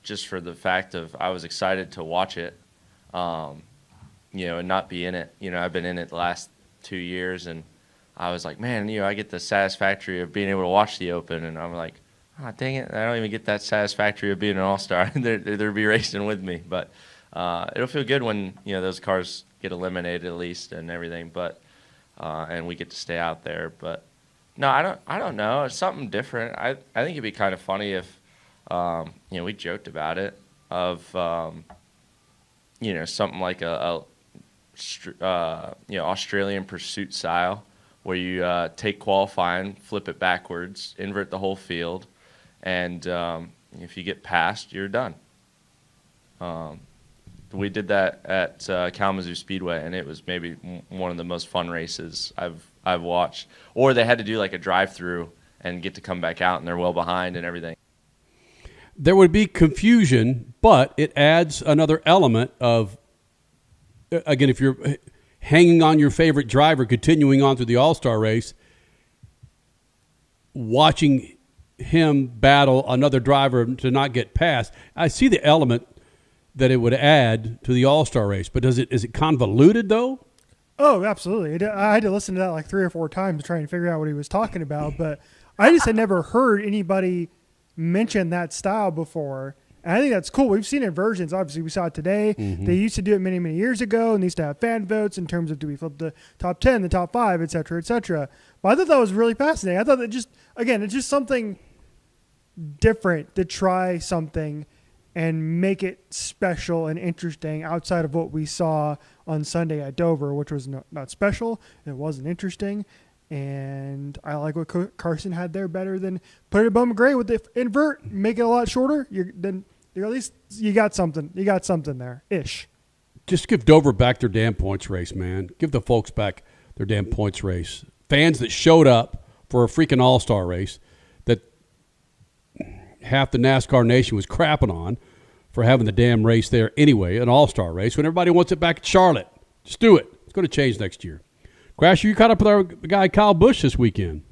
just for the fact of I was excited to watch it, and not be in it. I've been in it the last 2 years and I was like, man, I get the satisfaction of being able to watch the Open, and I'm like, dang it, I don't even get that satisfaction of being an all-star. They'll be racing with me, but it'll feel good when those cars get eliminated at least and everything, but and we get to stay out there. But no, I don't know. It's something different. I think it'd be kind of funny if we joked about it of something like a Australian pursuit style, where you take qualifying, flip it backwards, invert the whole field, and if you get past, you're done. We did that at Kalamazoo Speedway, and it was maybe one of the most fun races I've watched. Or they had to do like a drive-through and get to come back out, and they're well behind and everything. There would be confusion, but it adds another element of, again, if you're hanging on your favorite driver, continuing on through the All-Star race, watching him battle another driver to not get past. I see the element that it would add to the All-Star race, but is it convoluted though? Oh, absolutely. I had to listen to that like 3 or 4 times trying to figure out what he was talking about, but I just had never heard anybody mention that style before. And I think that's cool. We've seen inversions. Obviously, we saw it today. Mm-hmm. They used to do it many, many years ago, and they used to have fan votes in terms of do we flip the top 10, the top 5, et cetera, et cetera. But I thought that was really fascinating. I thought that it's just something different to try something and make it special and interesting outside of what we saw on Sunday at Dover, which was not special. It wasn't interesting. And I like what Carson had there better than put it at Bowman Gray with the invert, make it a lot shorter. Then at least you got something. You got something there, ish. Just give Dover back their damn points race, man. Give the folks back their damn points race. Fans that showed up for a freaking all-star race that half the NASCAR nation was crapping on for having the damn race there anyway, an all-star race, when everybody wants it back at Charlotte. Just do it. It's going to change next year. Crasher, you caught up with our guy Kyle Busch this weekend.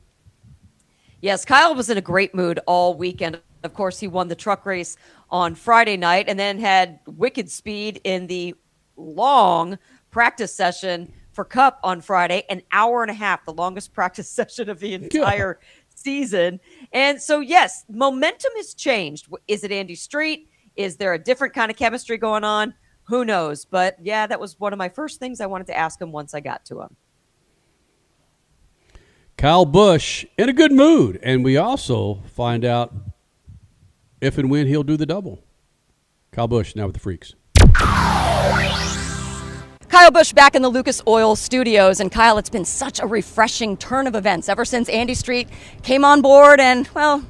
Yes, Kyle was in a great mood all weekend. Of course, he won the truck race on Friday night and then had wicked speed in the long practice session for Cup on Friday, an hour and a half, the longest practice session of the entire season. And so, yes, momentum has changed. Is it Andy Street? Is there a different kind of chemistry going on? Who knows? But yeah, that was one of my first things I wanted to ask him once I got to him. Kyle Busch in a good mood. And we also find out if and when he'll do the double. Kyle Busch now with the Freaks. Kyle Busch back in the Lucas Oil Studios. And Kyle, it's been such a refreshing turn of events ever since Andy Street came on board. And, well,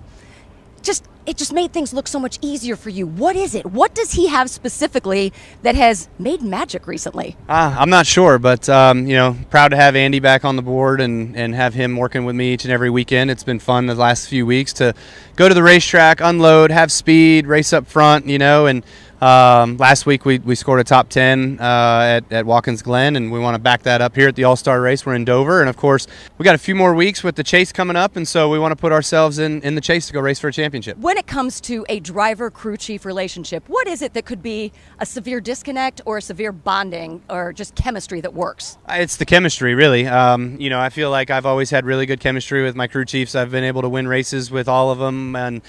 it just made things look so much easier for you. What is it? What does he have specifically that has made magic recently? I'm not sure, but, proud to have Andy back on the board and have him working with me each and every weekend. It's been fun the last few weeks to go to the racetrack, unload, have speed, race up front, and last week we scored a top 10 at Watkins Glen, and we want to back that up here at the All Star Race. We're in Dover, and of course we got a few more weeks with the chase coming up, and so we want to put ourselves in the chase to go race for a championship. When it comes to a driver-crew chief relationship, what is it that could be a severe disconnect or a severe bonding or just chemistry that works? It's the chemistry, really. I feel like I've always had really good chemistry with my crew chiefs. I've been able to win races with all of them, and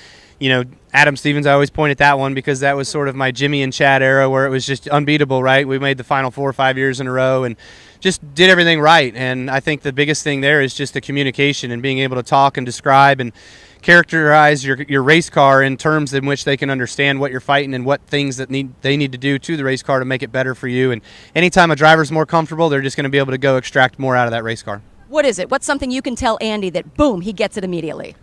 Adam Stevens, I always point at that one because that was sort of my Jimmy and Chad era where it was just unbeatable, right? We made the final 4 or 5 years in a row and just did everything right. And I think the biggest thing there is just the communication and being able to talk and describe and characterize your race car in terms in which they can understand what you're fighting and what things that they need to do to the race car to make it better for you. And anytime a driver's more comfortable, they're just going to be able to go extract more out of that race car. What is it? What's something you can tell Andy that, boom, he gets it immediately?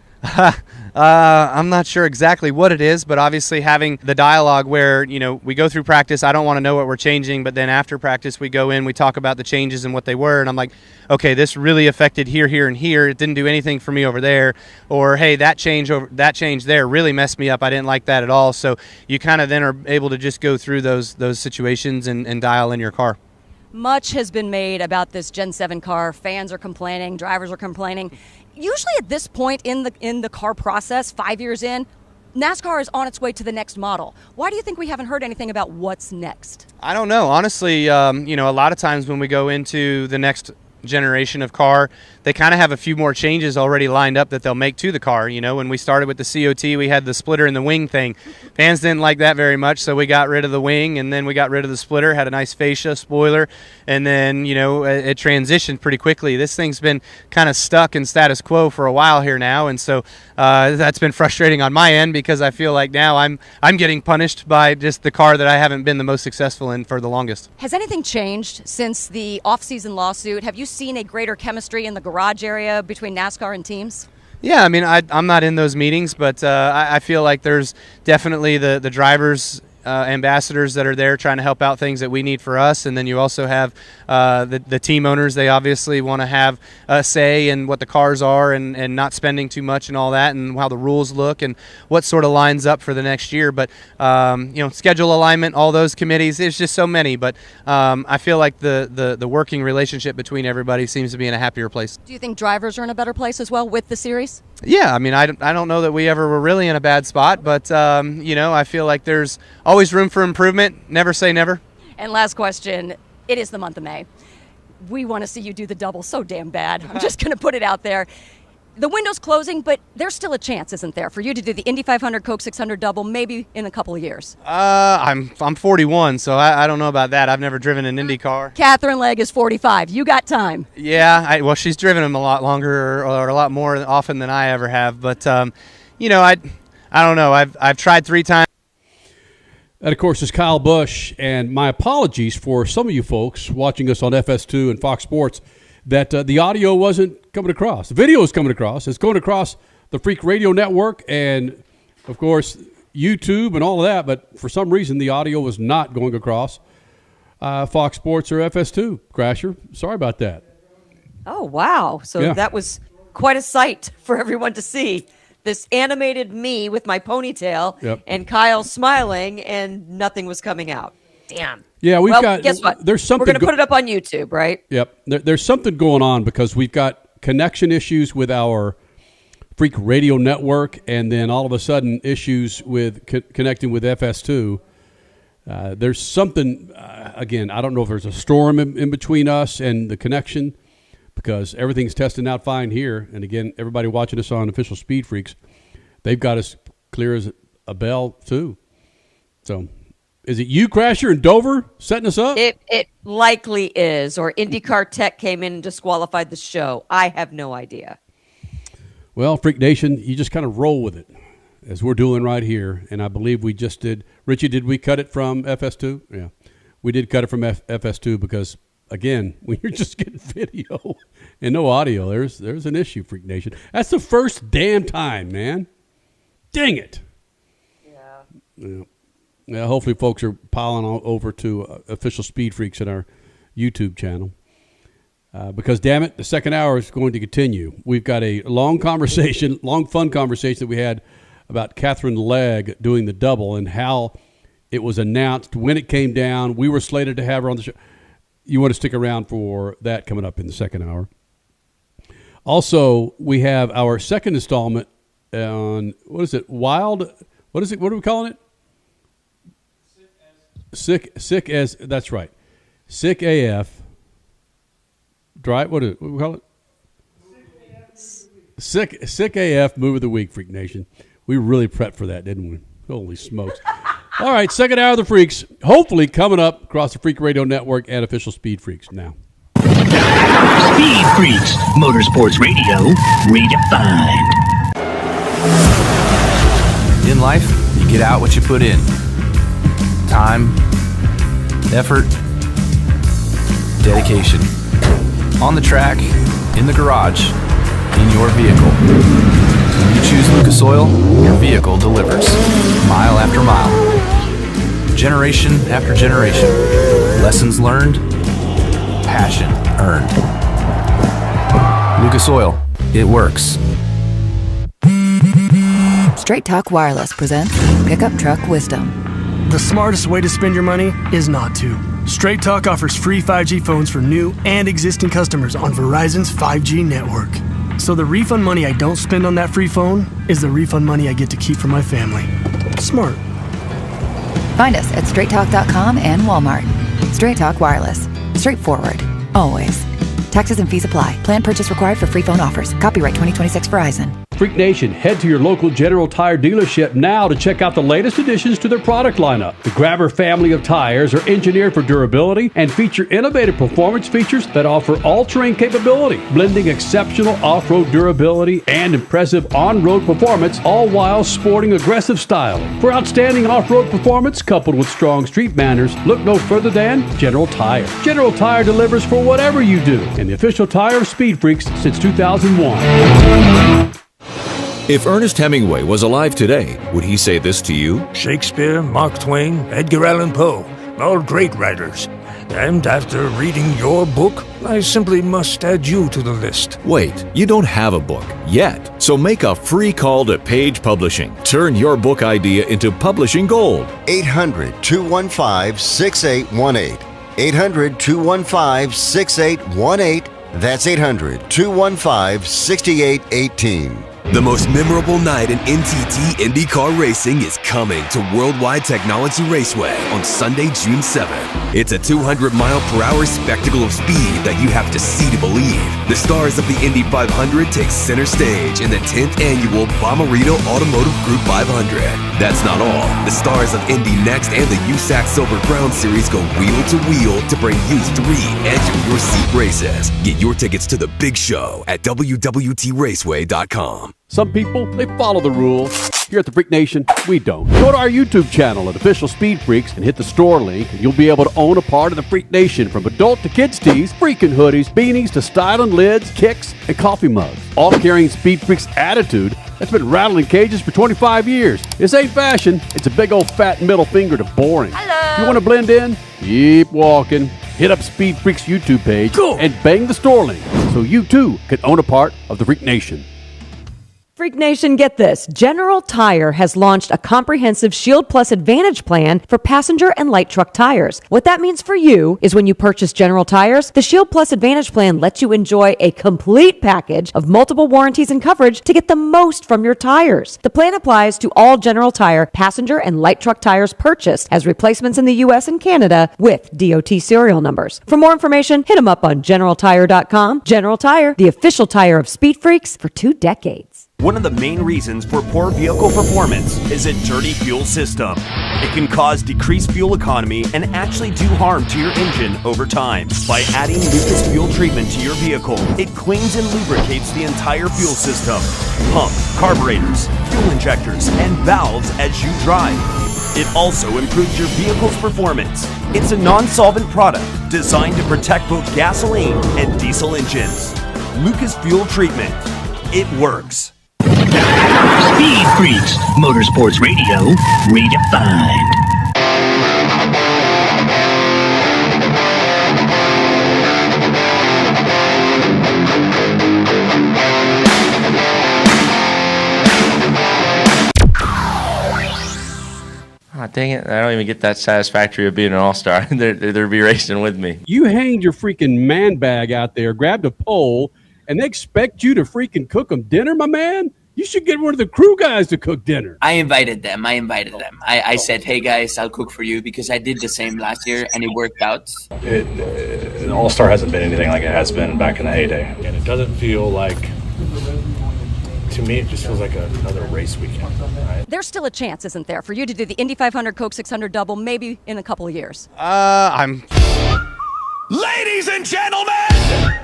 I'm not sure exactly what it is, but obviously having the dialogue where, we go through practice, I don't want to know what we're changing, but then after practice we go in, we talk about the changes and what they were, and I'm like, okay, this really affected here, here, and here. It didn't do anything for me over there. Or, hey, that change there really messed me up. I didn't like that at all. So you kind of then are able to just go through those situations and dial in your car. Much has been made about this Gen 7 car. Fans are complaining, drivers are complaining. Usually at this point in the car process, 5 years in, NASCAR is on its way to the next model. Why do you think we haven't heard anything about what's next? I don't know. Honestly, a lot of times when we go into the next generation of car, they kind of have a few more changes already lined up that they'll make to the car. When we started with the COT, we had the splitter and the wing thing. Fans didn't like that very much, so we got rid of the wing, and then we got rid of the splitter, had a nice fascia spoiler, and then, it transitioned pretty quickly. This thing's been kind of stuck in status quo for a while here now, and so that's been frustrating on my end because I feel like now I'm getting punished by just the car that I haven't been the most successful in for the longest. Has anything changed since the off-season lawsuit? Have you seen a greater chemistry in the garage area between NASCAR and teams? Yeah, I mean, I'm not in those meetings, but I feel like there's definitely the drivers ambassadors that are there trying to help out things that we need for us, and then you also have the team owners. They obviously want to have a say in what the cars are and not spending too much and all that, and how the rules look and what sort of lines up for the next year. But schedule alignment, all those committees, there's just so many, but I feel like the working relationship between everybody seems to be in a happier place. Do you think drivers are in a better place as well with the series? Yeah, I mean, I don't know that we ever were really in a bad spot, but I feel like there's always room for improvement. Never say never. And last question, it is the month of May. We want to see you do the double so damn bad. I'm just going to put it out there. The window's closing, but there's still a chance, isn't there, for you to do the Indy 500 Coke 600 double maybe in a couple of years? I'm 41, so I don't know about that. I've never driven an Indy car. Katherine Legge is 45. You got time. Yeah, well, she's driven them a lot longer or a lot more often than I ever have. But, I don't know. I've tried 3 times. That, of course, is Kyle Busch, and my apologies for some of you folks watching us on FS2 and Fox Sports that the audio wasn't coming across. The video is coming across. It's going across the Freak Radio Network and, of course, YouTube and all of that, but for some reason the audio was not going across Fox Sports or FS2. Crasher, sorry about that. Oh, wow. So that was quite a sight for everyone to see. This animated me with my ponytail and Kyle smiling, and nothing was coming out. Damn. Yeah, we've got. Guess what? There's something. We're going to put it up on YouTube, right? Yep. There's something going on because we've got connection issues with our Freak Radio Network, and then all of a sudden issues with connecting with FS2. There's something. Again, I don't know if there's a storm in between us and the connection, because everything's testing out fine here. And again, everybody watching us on Official Speed Freaks, they've got us clear as a bell too. So, is it you, Crasher, in Dover setting us up? It likely is, or IndyCar Tech came in and disqualified the show. I have no idea. Well, Freak Nation, you just kind of roll with it, as we're doing right here. And I believe we just did. Richie, did we cut it from FS2? Yeah, we did cut it from FS2 because, again, when you're just getting video and no audio, there's an issue, Freak Nation. That's the first damn time, man. Dang it. Yeah. Yeah, hopefully folks are piling over to Official Speed Freaks in our YouTube channel. Because, damn it, the second hour is going to continue. We've got a long fun conversation that we had about Katherine Legge doing the double and how it was announced, when it came down. We were slated to have her on the show. You want to stick around for that coming up in the second hour. Also, we have our second installment on, what is it, Wild? What is it? What are we calling it? Sick as that's right. Sick AF. What do we call it? Sick AF Move of the Week, Freak Nation. We really prepped for that, didn't we? Holy smokes. All right, second hour of the Freaks. Hopefully coming up across the Freak Radio Network and Official Speed Freaks now. Speed Freaks, Motorsports Radio, redefined. In life, you get out what you put in. Time, effort, dedication. On the track, in the garage, in your vehicle. When you choose Lucas Oil, your vehicle delivers. Mile after mile. Generation after generation. Lessons learned, passion earned. Lucas Oil, it works. Straight Talk Wireless presents Pickup Truck Wisdom. The smartest way to spend your money is not to. Straight Talk offers free 5G phones for new and existing customers on Verizon's 5G network. So the refund money I don't spend on that free phone is the refund money I get to keep for my family. Smart. Find us at straighttalk.com and Walmart. Straight Talk Wireless. Straightforward. Always. Taxes and fees apply. Plan purchase required for free phone offers. Copyright 2026 Verizon. Freak Nation, head to your local General Tire dealership now to check out the latest additions to their product lineup. The Grabber family of tires are engineered for durability and feature innovative performance features that offer all-terrain capability, blending exceptional off-road durability and impressive on-road performance, all while sporting aggressive style. For outstanding off-road performance coupled with strong street manners, look no further than General Tire. General Tire delivers for whatever you do, and the official tire of Speed Freaks since 2001. If Ernest Hemingway was alive today, would he say this to you? Shakespeare, Mark Twain, Edgar Allan Poe, all great writers. And after reading your book, I simply must add you to the list. Wait, you don't have a book yet. So make a free call to Page Publishing. Turn your book idea into publishing gold. 800-215-6818. 800-215-6818. That's 800-215-6818. The most memorable night in NTT IndyCar racing is coming to Worldwide Technology Raceway on Sunday, June 7th. It's a 200-mile-per-hour spectacle of speed that you have to see to believe. The stars of the Indy 500 take center stage in the 10th annual Bommarito Automotive Group 500. That's not all. The stars of Indy Next and the USAC Silver Crown Series go wheel to wheel to bring you 3 edge-of-your-seat races. Get your tickets to the big show at www.raceway.com. Some people, they follow the rules. Here at the Freak Nation, we don't. Go to our YouTube channel at Official Speed Freaks and hit the store link, and you'll be able to own a part of the Freak Nation, from adult to kids tees, freaking hoodies, beanies to styling lids, kicks, and coffee mugs. All carrying Speed Freaks attitude that's been rattling cages for 25 years. This ain't fashion. It's a big old fat middle finger to boring. Hello. You want to blend in? Keep walking. Hit up Speed Freaks YouTube page and bang the store link so you too can own a part of the Freak Nation. Freak Nation, get this. General Tire has launched a comprehensive Shield Plus Advantage plan for passenger and light truck tires. What that means for you is when you purchase General Tires, the Shield Plus Advantage plan lets you enjoy a complete package of multiple warranties and coverage to get the most from your tires. The plan applies to all General Tire passenger and light truck tires purchased as replacements in the U.S. and Canada with DOT serial numbers. For more information, hit them up on GeneralTire.com. General Tire, the official tire of Speed Freaks for 2 decades. One of the main reasons for poor vehicle performance is a dirty fuel system. It can cause decreased fuel economy and actually do harm to your engine over time. By adding Lucas Fuel Treatment to your vehicle, it cleans and lubricates the entire fuel system. Pump, carburetors, fuel injectors, and valves as you drive. It also improves your vehicle's performance. It's a non-solvent product designed to protect both gasoline and diesel engines. Lucas Fuel Treatment. It works. Speed Freaks, Motorsports Radio, redefined. Oh, dang it. I don't even get that satisfactory of being an all-star. They're be racing with me. You hanged your freaking man bag out there, grabbed a pole, and they expect you to freaking cook them dinner, my man? You should get one of the crew guys to cook dinner. I invited them. I said, hey, guys, I'll cook for you because I did the same last year, and it worked out. An All Star hasn't been anything like it has been back in the heyday. And it doesn't feel like, to me, it just feels like another race weekend, right? There's still a chance, isn't there, for you to do the Indy 500 Coke 600 double maybe in a couple of years? Ladies and gentlemen,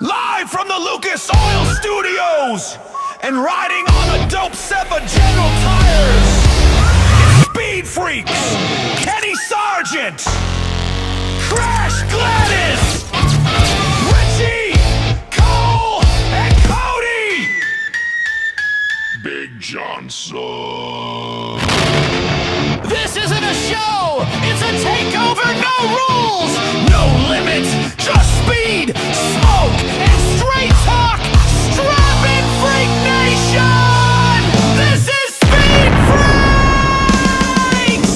live from the Lucas Oil Studios and riding on a dope set of General Tires, it's Speed Freaks, Kenny Sargent, Crash Gladys, Richie, Cole, and Cody, Big Johnson. This isn't a show, it's a takeover, no rules, no limits, just speed, smoke, and straight talk. Strap in, Freak Nation! This is Speed Freaks!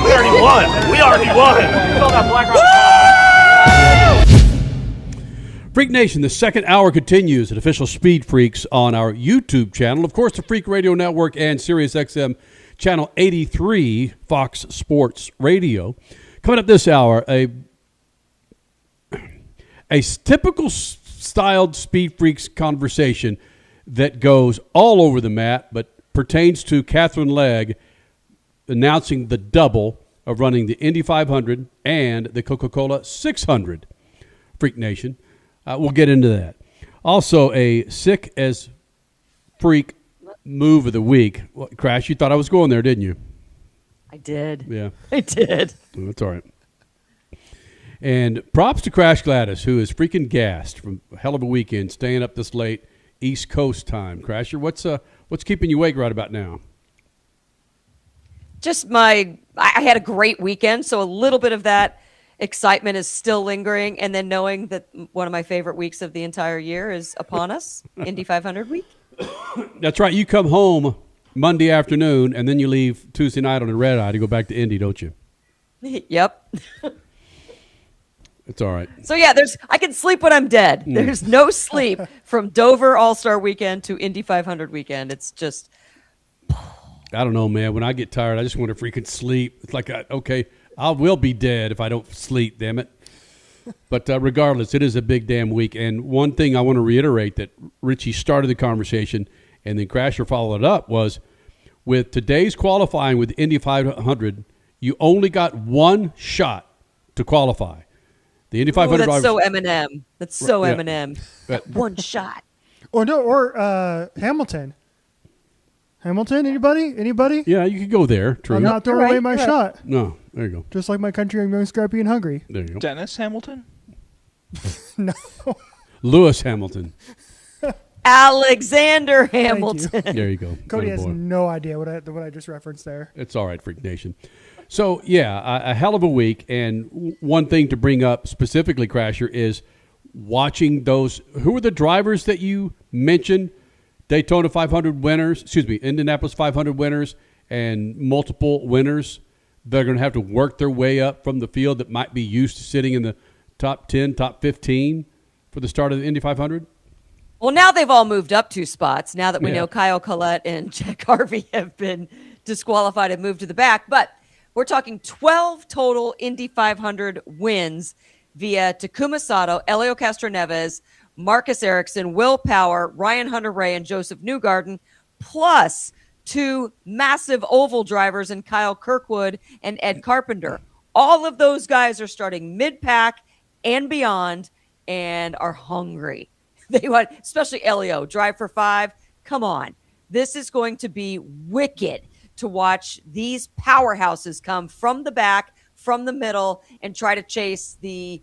We already won! We already won! Freak Nation, the second hour continues at Official Speed Freaks on our YouTube channel. Of course, the Freak Radio Network and Sirius XM Channel 83, Fox Sports Radio. Coming up this hour, a typical styled Speed Freaks conversation that goes all over the map, but pertains to Katherine Legge announcing the double of running the Indy 500 and the Coca Cola 600. Freak Nation. We'll get into that. Also, a sick as freak move of the week. Well, Crash, you thought I was going there, didn't you? I did. Yeah. I did. Oh, that's all right. And props to Crash Gladys, who is freaking gassed from a hell of a weekend, staying up this late, East Coast time. Crasher, what's keeping you awake right about now? Just I had a great weekend, so a little bit of that excitement is still lingering, and then knowing that one of my favorite weeks of the entire year is upon us, Indy 500 week. That's right. You come home Monday afternoon, and then you leave Tuesday night on a red eye to go back to Indy, don't you? Yep. It's all right. So, yeah, I can sleep when I'm dead. There's no sleep from Dover All-Star Weekend to Indy 500 weekend. It's just... I don't know, man. When I get tired, I just want to freaking sleep. It's like, okay, I will be dead if I don't sleep, damn it. But regardless, it is a big damn week. And one thing I want to reiterate that Richie started the conversation and then Crasher followed it up was with today's qualifying with Indy 500, you only got one shot to qualify. The Indy 500. That's so Eminem. That's so yeah. Eminem. One shot. Or Hamilton. Hamilton, anybody? Yeah, you could go there. True. I'm not throwing away my shot. No, there you go. Just like my country, I'm young, scrappy, and hungry. There you go. Dennis Hamilton? No. Lewis Hamilton. Alexander Hamilton. There you go. Cody has no idea what I just referenced there. It's all right, Freak Nation. So, yeah, a hell of a week. And one thing to bring up specifically, Crasher, is watching those. Who are the drivers that you mentioned? Daytona 500 winners, Indianapolis 500 winners and multiple winners. They're going to have to work their way up from the field that might be used to sitting in the top 10, top 15 for the start of the Indy 500. Well, now they've all moved up 2 spots. Now that we know Kyle Collette and Jack Harvey have been disqualified and moved to the back. But We're talking 12 total Indy 500 wins via Takuma Sato, Elio Castroneves, Marcus Ericsson, Will Power, Ryan Hunter-Reay, and Joseph Newgarden, plus 2 massive oval drivers in Kyle Kirkwood and Ed Carpenter. All of those guys are starting mid-pack and beyond and are hungry. They want, especially Elio, drive for 5. Come on. This is going to be wicked to watch these powerhouses come from the back, from the middle, and try to chase the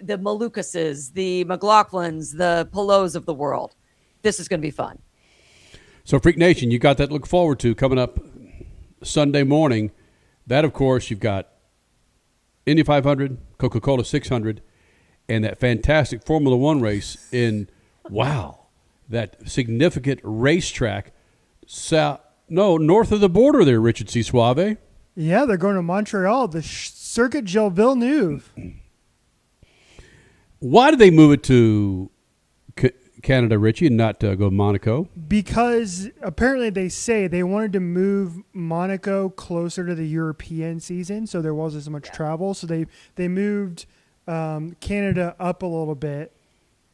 Malukases, the McLaughlins, the Palous of the world. This is going to be fun. So, Freak Nation, you got that to look forward to coming up Sunday morning. That, of course, you've got Indy 500, Coca Cola 600, and that fantastic Formula One race in, that significant racetrack north of the border there, Richard C. Suave. Yeah, they're going to Montreal, the Circuit Gilles Villeneuve. Why did they move it to Canada, Richie, and not go to Monaco? Because apparently they say they wanted to move Monaco closer to the European season, so there wasn't as much travel. So they moved Canada up a little bit,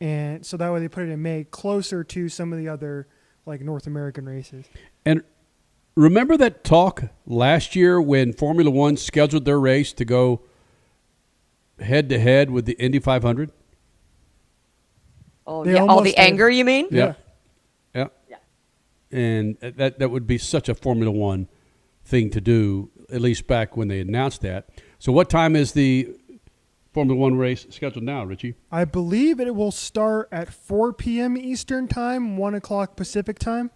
and so that way they put it in May, closer to some of the other like North American races. And remember that talk last year when Formula One scheduled their race to go head-to-head with the Indy 500? Oh, yeah, all the anger, you mean? Yeah. And that would be such a Formula One thing to do, at least back when they announced that. So what time is the Formula One race scheduled now, Richie? I believe it will start at 4 p.m. Eastern time, 1 o'clock Pacific time.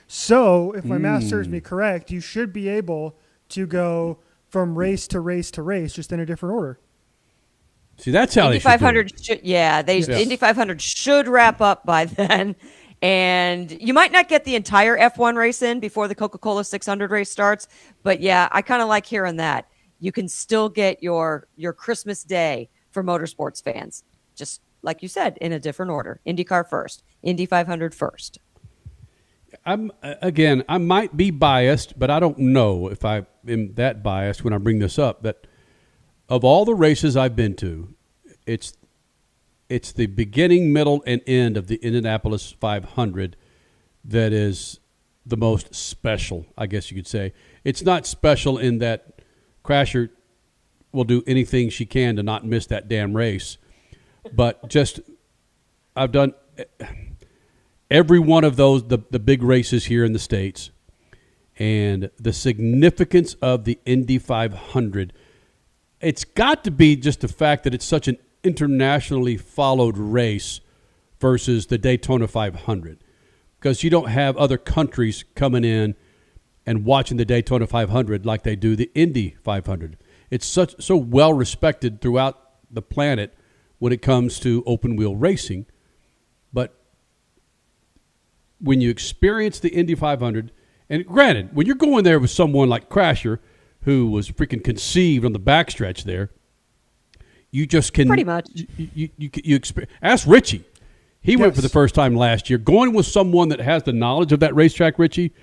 So if my math serves me correct, you should be able to go from race to race to race, just in a different order. See, that's how Indy they should 500 do it. Indy 500 should wrap up by then. And you might not get the entire F1 race in before the Coca-Cola 600 race starts. But, yeah, I kind of like hearing that. You can still get your Christmas day for motorsports fans. Just like you said, in a different order. IndyCar first. Indy 500 first. I might be biased, but I don't know if I am that biased when I bring this up. That of all the races I've been to, it's the beginning, middle, and end of the Indianapolis 500 that is the most special, I guess you could say. It's not special in that Crasher will do anything she can to not miss that damn race. But just I've done every one of those, the big races here in the States, and the significance of the Indy 500. It's got to be just the fact that it's such an internationally followed race versus the Daytona 500, because you don't have other countries coming in and watching the Daytona 500 like they do the Indy 500. It's so well respected throughout the planet when it comes to open wheel racing. But when you experience the Indy 500, and granted, when you're going there with someone like Crasher, who was freaking conceived on the backstretch there, you just can pretty much. You ask Richie. He went for the first time last year. Going with someone that has the knowledge of that racetrack, Richie,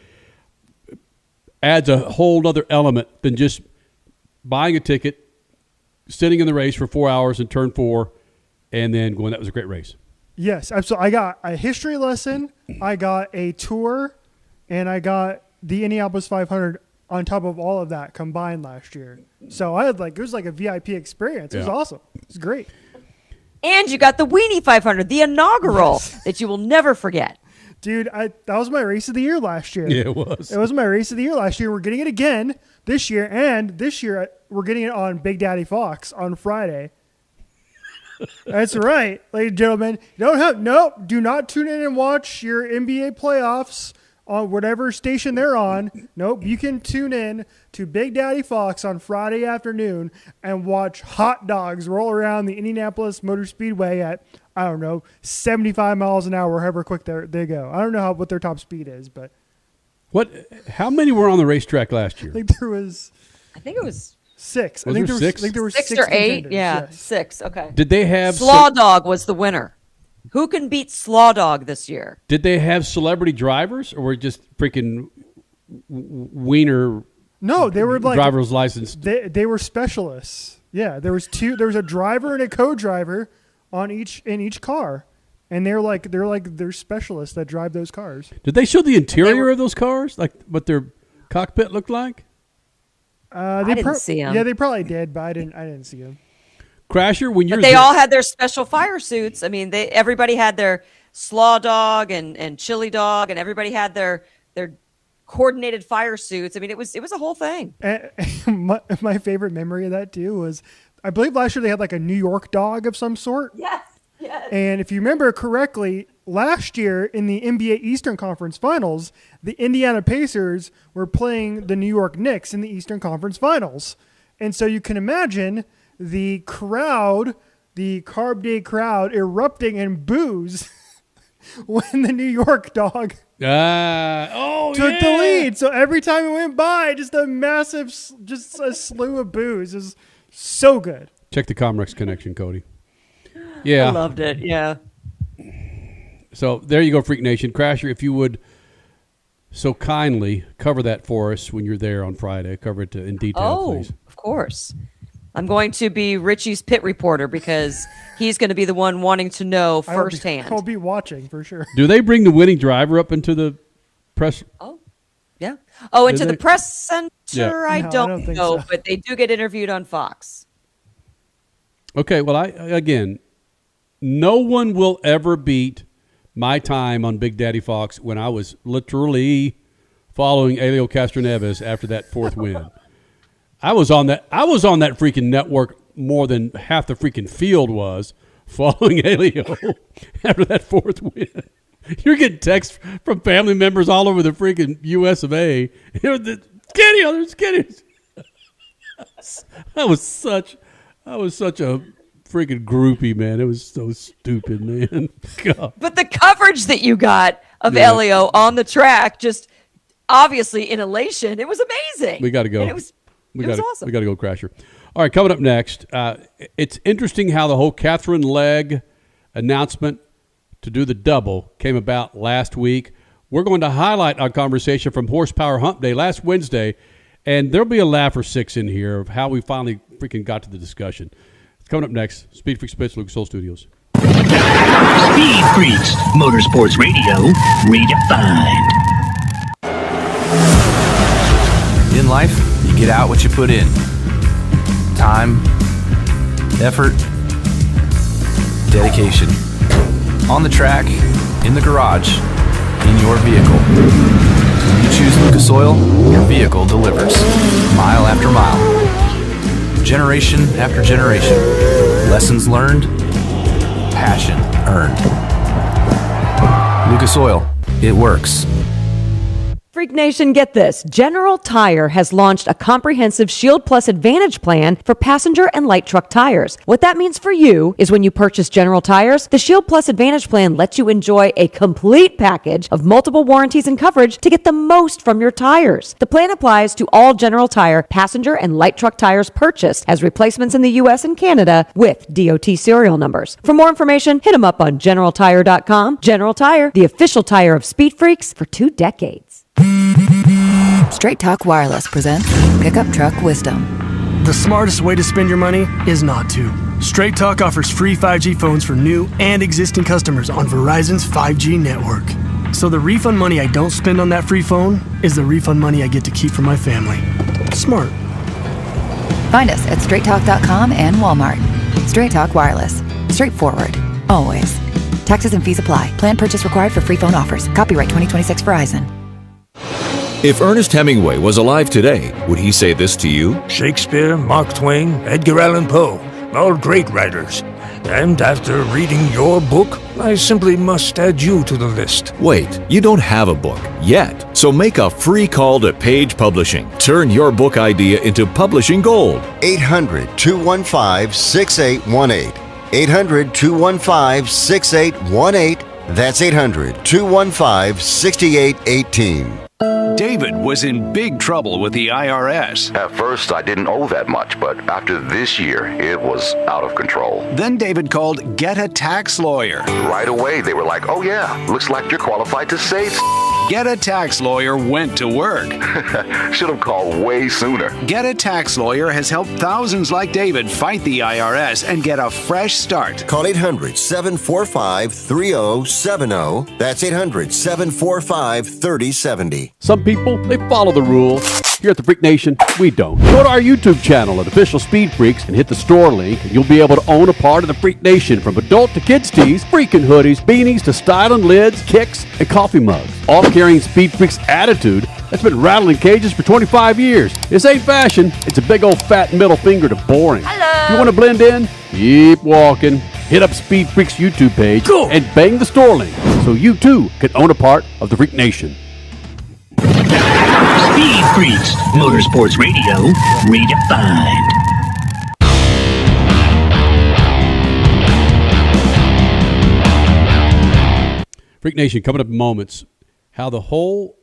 adds a whole other element than just buying a ticket, sitting in the race for 4 hours in turn 4, and then going, that was a great race. Yes, absolutely. I got a history lesson, I got a tour, and I got the Indianapolis 500 on top of all of that combined last year. So I had it was like a VIP experience. It was awesome. It was great. And you got the Weenie 500, the inaugural that you will never forget. Dude, that was my race of the year last year. Yeah, it was. It was my race of the year last year. We're getting it again this year, and this year we're getting it on Big Daddy Fox on Friday. That's right, ladies and gentlemen. Do not tune in and watch your NBA playoffs on whatever station they're on. Nope, you can tune in to Big Daddy Fox on Friday afternoon and watch hot dogs roll around the Indianapolis Motor Speedway at, 75 miles an hour, however quick they go. I don't know what their top speed is, but how many were on the racetrack last year? I think it was 6. Was there 6? I think there were 6 or 8. contenders. Yeah, Yes. 6. Okay. Did they have Slaw Dog was the winner. Who can beat Slaw Dog this year? Did they have celebrity drivers, or were just freaking wiener No, they were like driver's license. They were specialists. Yeah, there was a driver and a co-driver in each car, and they're specialists that drive those cars. Did they show the interior of those cars, like what their cockpit looked like? I didn't see them. Yeah, they probably did, but I didn't see them. Crasher, when you're But they all had their special fire suits. I mean, everybody had their slaw dog and chili dog, and everybody had their coordinated fire suits. I mean, it was a whole thing. My favorite memory of that too was, I believe last year they had like a New York dog of some sort. Yes. And if you remember correctly, last year in the NBA Eastern Conference Finals, the Indiana Pacers were playing the New York Knicks in the Eastern Conference Finals. And so you can imagine the crowd, the Carb Day crowd, erupting in boos when the New York dog took the lead. So every time it went by, just a slew of boos. It was so good. Check the Comrex connection, Cody. Yeah. I loved it, yeah. So there you go, Freak Nation. Crasher, if you would so kindly cover that for us when you're there on Friday. Cover it in detail, please. Of course. I'm going to be Richie's pit reporter because he's going to be the one wanting to know firsthand. I'll be watching for sure. Do they bring the winning driver up into the press? Yeah. Oh, into the press center? Yeah. I No, don't I don't think know, so. but they do get interviewed on Fox. Okay, well, no one will ever beat my time on Big Daddy Fox when I was literally following Helio Castroneves after that fourth win. I was on that freaking network more than half the freaking field was following Helio after that fourth win. You're getting texts from family members all over the freaking U.S. of A. Skinny. I was such a freaking groupie, man. It was so stupid, man. God. But the coverage that you got of Elio on the track, just obviously in elation, it was amazing. We got to go. And it was awesome. We got to go, Crasher. All right, coming up next, it's interesting how the whole Katherine Legge announcement to do the double came about last week. We're going to highlight our conversation from Horsepower Hump Day last Wednesday, and there'll be a laugh or six in here of how we finally freaking got to the discussion. Coming up next, SpeedFreaks Pits, Lucas Oil Studios. SpeedFreaks, motorsports radio, redefined. In life, you get out what you put in. Time, effort, dedication. On the track, in the garage, in your vehicle. When you choose Lucas Oil, your vehicle delivers. Mile after mile. Generation after generation. Lessons learned, passion earned. Lucas Oil, it works. Freak Nation, get this. General Tire has launched a comprehensive Shield Plus Advantage plan for passenger and light truck tires. What that means for you is when you purchase General Tires, the Shield Plus Advantage plan lets you enjoy a complete package of multiple warranties and coverage to get the most from your tires. The plan applies to all General Tire passenger and light truck tires purchased as replacements in the U.S. and Canada with DOT serial numbers. For more information, hit them up on GeneralTire.com. General Tire, the official tire of SpeedFreaks for 2 decades. Straight Talk Wireless presents Pickup Truck Wisdom. The smartest way to spend your money is not to. Straight Talk offers free 5G phones for new and existing customers on Verizon's 5G network. So the refund money I don't spend on that free phone is the refund money I get to keep for my family. Smart. Find us at straighttalk.com and Walmart. Straight Talk Wireless. Straightforward. Always. Taxes and fees apply. Plan purchase required for free phone offers. Copyright 2026 Verizon. If Ernest Hemingway was alive today, would he say this to you? Shakespeare, Mark Twain, Edgar Allan Poe, all great writers. And after reading your book, I simply must add you to the list. Wait, you don't have a book yet. So make a free call to Page Publishing. Turn your book idea into publishing gold. 800-215-6818. 800-215-6818. That's 800-215-6818. David was in big trouble with the IRS. At first, I didn't owe that much, but after this year, it was out of control. Then David called Get a Tax Lawyer. Right away, they were like, oh yeah, looks like you're qualified to save. Get a Tax Lawyer went to work. Should have called way sooner. Get a Tax Lawyer has helped thousands like David fight the IRS and get a fresh start. Call 800-745-3070. That's 800-745-3070. Some people, they follow the rules. Here at the Freak Nation, we don't. Go to our YouTube channel at Official Speed Freaks and hit the store link, and you'll be able to own a part of the Freak Nation, from adult to kids tees, freaking hoodies, beanies to styling lids, kicks, and coffee mugs. All carrying Speed Freaks attitude that's been rattling cages for 25 years. This ain't fashion. It's a big old fat middle finger to boring. Hello. You want to blend in? Keep walking. Hit up Speed Freaks YouTube page and bang the store link so you too can own a part of the Freak Nation. Speed Freaks, Motorsports Radio, redefined. Freak Nation, coming up in moments, how the whole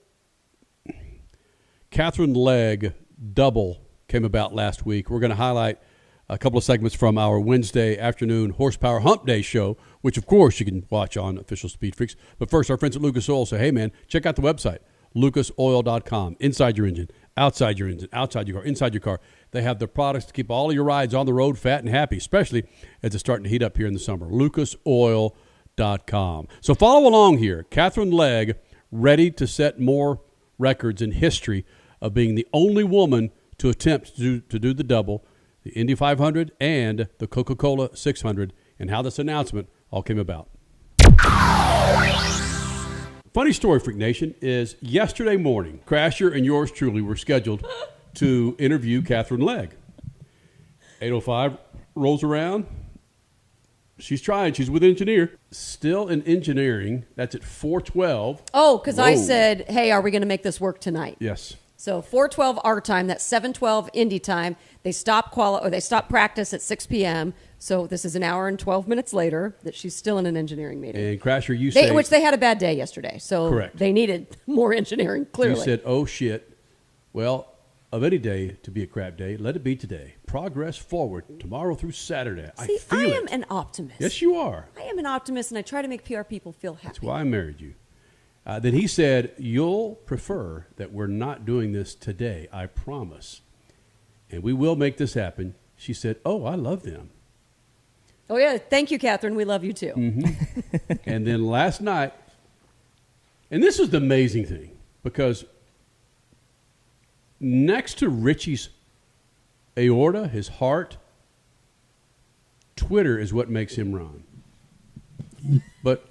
Katherine Legge double came about last week. We're going to highlight a couple of segments from our Wednesday afternoon Horsepower Hump Day show, which, of course, you can watch on Official Speed Freaks. But first, our friends at Lucas Oil say, hey, man, check out the website, lucasoil.com. Inside your engine, outside your engine, outside your car, inside your car. They have the products to keep all of your rides on the road fat and happy, especially as it's starting to heat up here in the summer. lucasoil.com. So follow along here. Katherine Legge, ready to set more records in history of being the only woman to attempt to do the double, the Indy 500 and the Coca Cola 600, and how this announcement all came about. Funny story, Freak Nation, is yesterday morning, Crasher and yours truly were scheduled to interview Katherine Legge. 8:05 rolls around. She's trying. She's with engineer. Still in engineering. That's at 4:12. Oh, because I said, hey, are we going to make this work tonight? Yes. So 4:12 our time. That's 7:12 Indy time. They stop practice at 6 p.m. So this is an hour and 12 minutes later that she's still in an engineering meeting. And Crasher, you say... Which they had a bad day yesterday. So correct. They needed more engineering, clearly. You said, oh, shit. Well, of any day to be a crap day, let it be today. Progress forward tomorrow through Saturday. See, I am an optimist. Yes, you are. I am an optimist, and I try to make PR people feel happy. That's why I married you. Then he said, you'll prefer that we're not doing this today, I promise. And we will make this happen. She said, oh, I love them. Oh, yeah. Thank you, Katherine. We love you, too. Mm-hmm. And then last night, and this was the amazing thing, because next to Richie's aorta, his heart, Twitter is what makes him run. But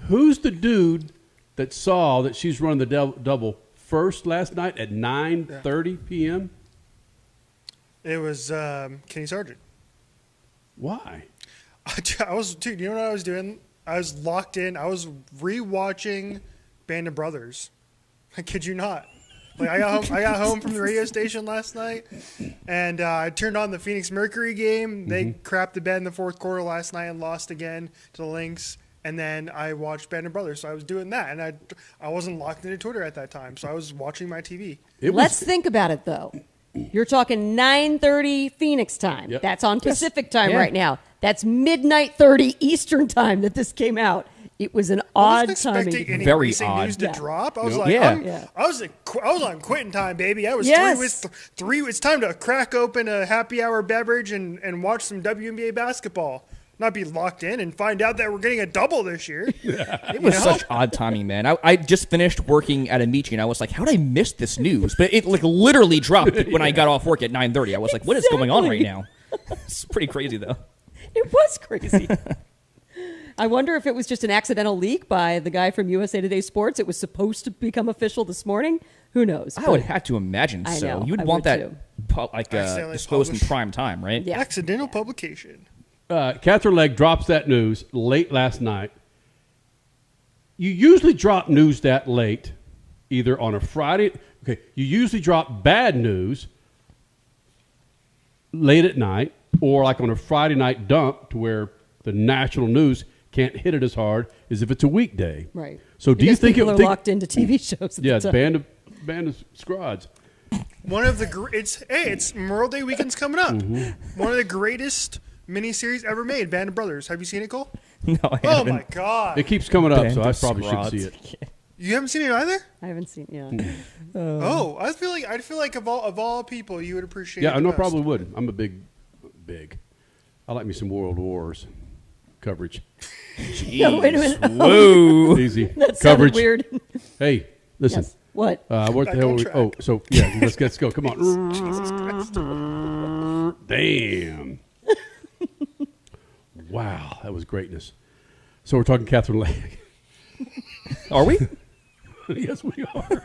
who's the dude that saw that she's running the double first last night at 9:30 p.m.? It was Kenny Sargent. Why? Dude, you know what I was doing? I was locked in. I was rewatching Band of Brothers. I kid you not. Like I got home from the radio station last night, and I turned on the Phoenix Mercury game. They crapped the bed in the fourth quarter last night and lost again to the Lynx. And then I watched Band of Brothers, so I was doing that, and I wasn't locked into Twitter at that time, so I was watching my TV. Let's think about it, though. You're talking 9:30 Phoenix time. Yep. That's on Pacific time right now. That's midnight 30 Eastern time that this came out. It was an odd timing. I wasn't expecting any Very racing odd. news to drop. I was Nope. like, Yeah. I was on quitting time, baby. I was three. It's time to crack open a happy hour beverage and watch some WNBA basketball. Not be locked in and find out that we're getting a double this year. It was such odd timing, man. I just finished working at a meeting, and I was like, how did I miss this news? But it literally dropped when I got off work at 9:30. I was like, what is going on right now? It's pretty crazy, though. It was crazy. I wonder if it was just an accidental leak by the guy from USA Today Sports. It was supposed to become official this morning. Who knows? I would have to imagine I so. know, You'd I want would that disclosed in prime time, right? Yeah. Accidental publication. Katherine Legge drops that news late last night. You usually drop news that late, either on a Friday. Okay, you usually drop bad news late at night, or like on a Friday night dump, to where the national news can't hit it as hard as if it's a weekday. Right. So do you think people are locked into TV shows? Yeah, it's band of scrods. One of the it's Memorial Day weekend's coming up. One of the greatest miniseries ever made, Band of Brothers. Have you seen it, Cole? No, I haven't. Oh my God! It keeps coming up, Band so I of probably should Scrods. see it. You haven't seen it either? I haven't seen. Yeah. Oh, I feel like of all people, you would appreciate. Yeah, it I the know, most. probably would. I'm a big. I like me some World Wars coverage. No, wait a minute. Whoa. Easy. That sounded coverage. weird. Hey, listen. Yes. What? What the hell? So yeah, let's go. Come on. Jesus Christ. Damn. Wow, that was greatness. So we're talking Katherine Legge. Are we? Yes, we are.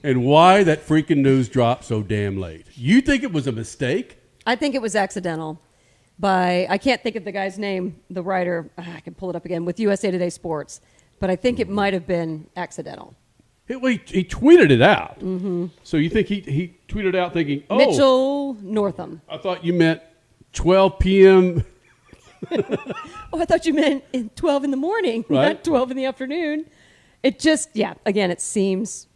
And why that freaking news dropped so damn late? You think it was a mistake? I think it was accidental. I can't think of the guy's name, the writer. I can pull it up again with USA Today Sports, but I think it might have been accidental. He tweeted it out. Mm-hmm. So you think he tweeted out thinking, oh, Mitchell Northam. I thought you meant 12 p.m. Oh, I thought you meant 12 in the morning, Right. not 12 in the afternoon. It just, again, it seems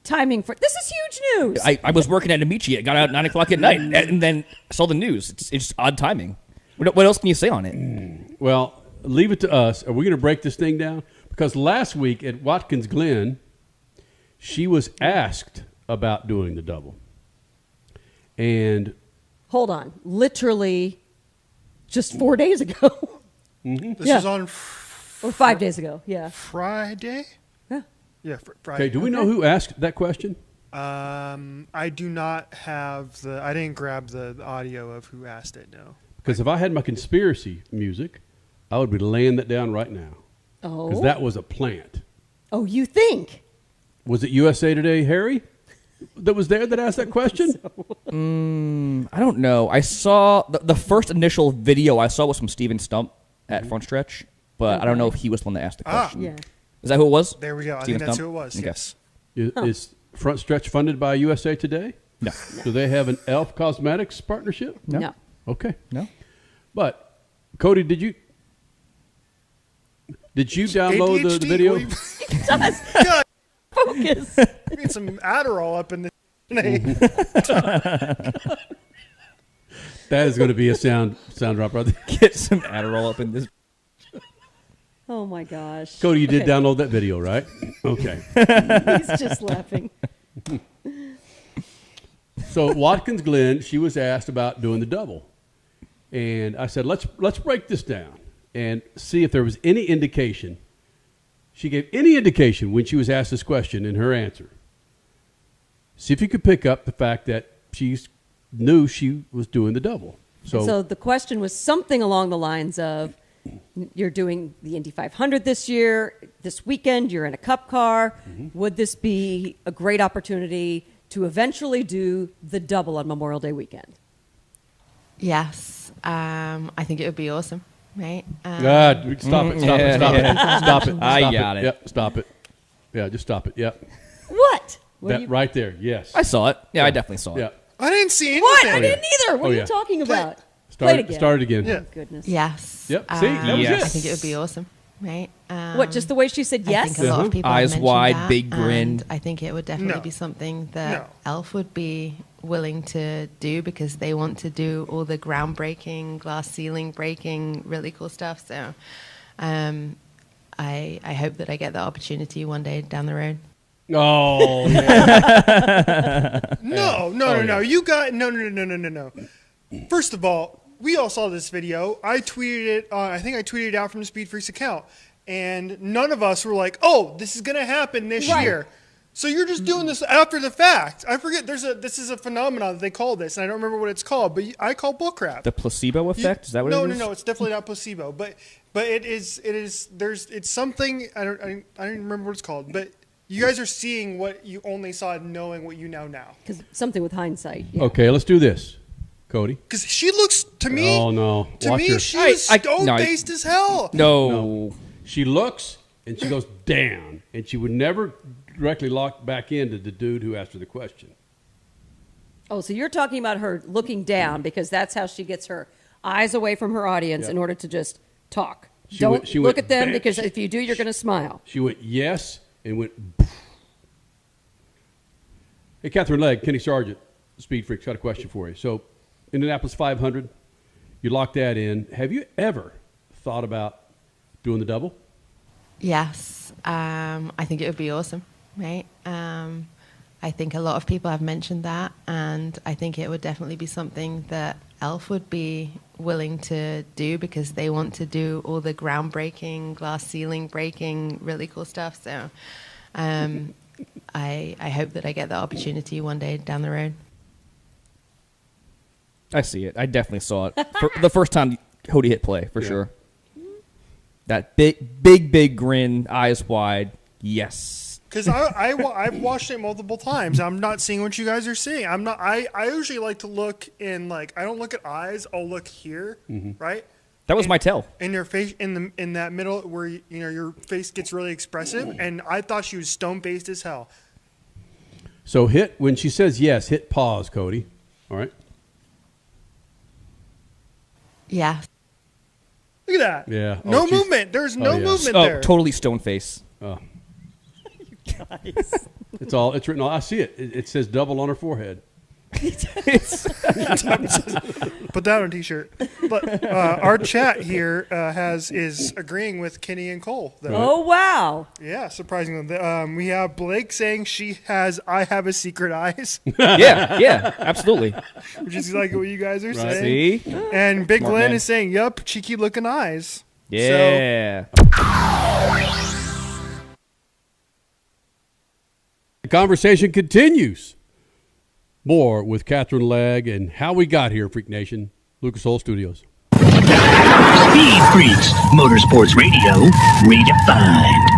timing for this is huge news. I was working at Amici. I got out at 9 o'clock at night, and then saw the news. It's just odd timing. What else can you say on it? Well, leave it to us. Are we going to break this thing down? Because last week at Watkins Glen, she was asked about doing the double. And Hold on. Literally just 4 days ago. This Yeah. is on or 5 days ago. Yeah. Friday. Yeah. Yeah, Friday. okay, do we know who asked that question? I do not have I didn't grab the audio of who asked it. No. Because if I had my conspiracy music, I would be laying that down right now. Oh. Because that was a plant. Oh, you think? Was it USA Today, Harry, that was there that asked that question? I don't know. I saw the first initial video I saw was from Steven Stump at Front Stretch, but I don't know if he was the one that asked the question. Yeah. Is that who it was? There we go. I Steven think that's Stump? who it was. Okay. Yes. Is Front Stretch funded by USA Today? No. Do they have an Elf Cosmetics partnership? No. Okay. No. But, Cody, did you download the ADHD, video? what do you- God. Focus. I need some Adderall up in the name. That is going to be a sound drop right there. Get some Adderall up in this. Oh my gosh. Cody, you did Okay. download that video, right? Okay. He's just laughing. So Watkins Glen, she was asked about doing the double, and I said, let's break this down and see if there was any indication. She gave any indication when she was asked this question in her answer. See if you could pick up the fact that she knew she was doing the double. So the question was something along the lines of, you're doing the Indy 500 this year, this weekend, you're in a cup car. Would this be a great opportunity to eventually do the double on Memorial Day weekend? Yes. I think it would be awesome, right? Stop it. Stop it. I got it. Yep, stop it. Yeah, just stop it. Yep. What? That right there, yes. I saw it. Yeah, I definitely saw it. Yeah. I didn't see anything. What? I didn't either. What Oh, are yeah. you talking about? Play it again. Start it again. Yeah. Oh, goodness. Yes. Yep. See, that was Yes. it. I think it would be awesome, right? What, just the way she said yes? I think a lot of people have Eyes mentioned wide, that, big grin. and I think it would definitely No. be something that No. Elf would be willing to do because they want to do all the groundbreaking, glass ceiling breaking, really cool stuff. So I hope that I get the opportunity one day down the road. Oh, No. You got no. First of all, we all saw this video. I tweeted it. I think I tweeted it out from the SpeedFreaks account, and none of us were like, "Oh, this is going to happen this year." So you're just doing this after the fact. I forget. This is a phenomenon that they call this, and I don't remember what it's called. But I call bullcrap. The placebo effect? Is that what it is? No. It's definitely not placebo. But it is. It's something. I don't even remember what it's called. But you guys are seeing what you only saw, knowing what you know now. Because something with hindsight. Yeah. Okay, let's do this, Cody. Because she looks to me. Oh no! To Watch me, her. she was stone-faced as hell. No. She looks and she goes down, and she would never directly lock back into the dude who asked her the question. Oh, so you're talking about her looking down because that's how she gets her eyes away from her audience Yeah. in order to just talk. She Don't went- she look went at them bang. because if you do, you're going to smile. She went yes and went. Hey, Katherine Legge, Kenny Sargent, SpeedFreaks, got a question for you. So, Indianapolis 500, you locked that in. Have you ever thought about doing the double? Yes, I think it would be awesome, right? I think a lot of people have mentioned that, and I think it would definitely be something that Elf would be willing to do because they want to do all the groundbreaking, glass ceiling breaking, really cool stuff. So I hope that I get the opportunity one day down the road. I see it. I definitely saw it for the first time Cody hit play, for sure. That big grin, eyes wide. Yes. Because I've watched it multiple times. I'm not seeing what you guys are seeing. I usually like to look in, like, I don't look at eyes. I'll look here, right? That was my tell. In your face, in that middle where your face gets really expressive, and I thought she was stone faced as hell. So when she says yes, hit pause, Cody. All right. Yeah. Look at that. Yeah. No movement. There's no movement there. Oh, totally stone face. Oh. Guys. It's written. I see it. It says double on her forehead. Put that on a t-shirt. But our chat here is agreeing with Kenny and Cole. Though. Oh, wow. Yeah, surprisingly. We have Blake saying she has I have a secret eyes. yeah, absolutely. Which is like what you guys are Right. saying. See? And Big Smart Glenn man. is saying, yup, cheeky looking eyes. Yeah. The conversation continues. More with Katherine Legge and how we got here, Freak Nation. Lucas Oil Studios. SpeedFreaks, Motorsports Radio, redefined.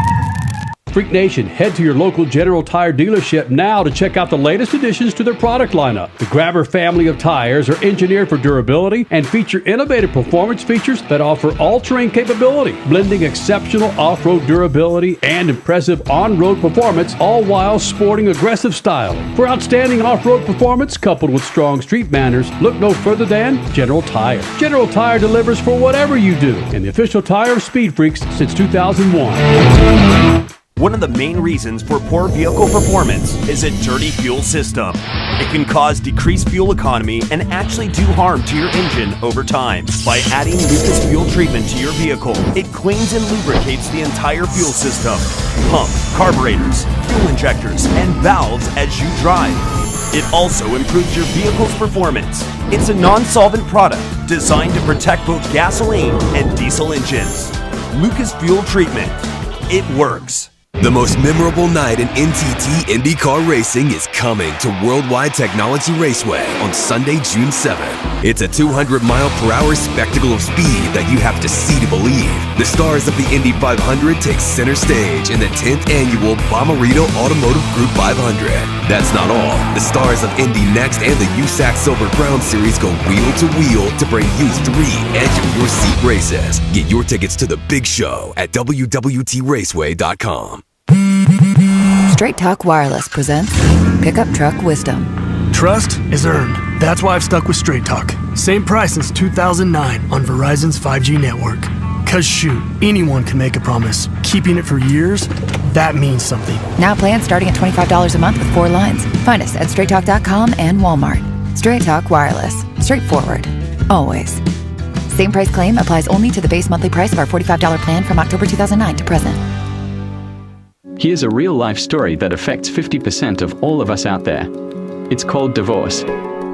Freak Nation, head to your local General Tire dealership now to check out the latest additions to their product lineup. The Grabber family of tires are engineered for durability and feature innovative performance features that offer all-terrain capability, blending exceptional off-road durability and impressive on-road performance, all while sporting aggressive style. For outstanding off-road performance coupled with strong street manners, look no further than General Tire. General Tire delivers for whatever you do, and the official tire of Speed Freaks since 2001. One of the main reasons for poor vehicle performance is a dirty fuel system. It can cause decreased fuel economy and actually do harm to your engine over time. By adding Lucas fuel treatment to your vehicle, it cleans and lubricates the entire fuel system. Pump, carburetors, fuel injectors, and valves as you drive. It also improves your vehicle's performance. It's a non-solvent product designed to protect both gasoline and diesel engines. Lucas Fuel Treatment. It works. The most memorable night in NTT IndyCar racing is coming to Worldwide Technology Raceway on Sunday, June 7th. It's a 200-mile-per-hour spectacle of speed that you have to see to believe. The stars of the Indy 500 take center stage in the 10th annual Bommarito Automotive Group 500. That's not all. The stars of Indy Next and the USAC Silver Crown Series go wheel to wheel to bring you 3 edge-of-your-seat races. Get your tickets to the big show at www.raceway.com. Straight Talk Wireless presents Pickup Truck Wisdom. Trust is earned. That's why I've stuck with Straight Talk. Same price since 2009 on Verizon's 5G network. Cause shoot, anyone can make a promise. Keeping it for years, that means something. Now plans starting at $25 a month with 4 lines. Find us at straighttalk.com and Walmart. Straight Talk Wireless. Straightforward. Always. Same price claim applies only to the base monthly price of our $45 plan from October 2009 to present. Here's a real-life story that affects 50% of all of us out there. It's called divorce.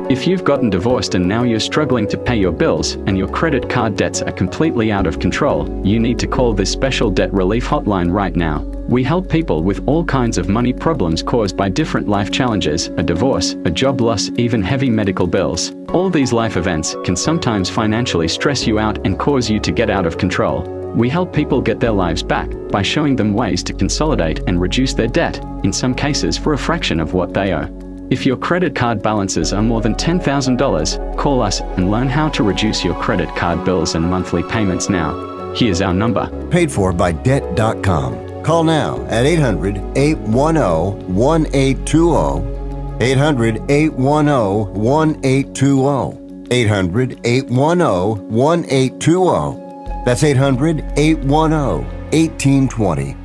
If you've gotten divorced and now you're struggling to pay your bills and your credit card debts are completely out of control, you need to call this special debt relief hotline right now. We help people with all kinds of money problems caused by different life challenges, a divorce, a job loss, even heavy medical bills. All these life events can sometimes financially stress you out and cause you to get out of control. We help people get their lives back by showing them ways to consolidate and reduce their debt, in some cases for a fraction of what they owe. If your credit card balances are more than $10,000, call us and learn how to reduce your credit card bills and monthly payments now. Here's our number. Paid for by Debt.com. Call now at 800-810-1820. 800-810-1820. 800-810-1820. That's 800-810-1820.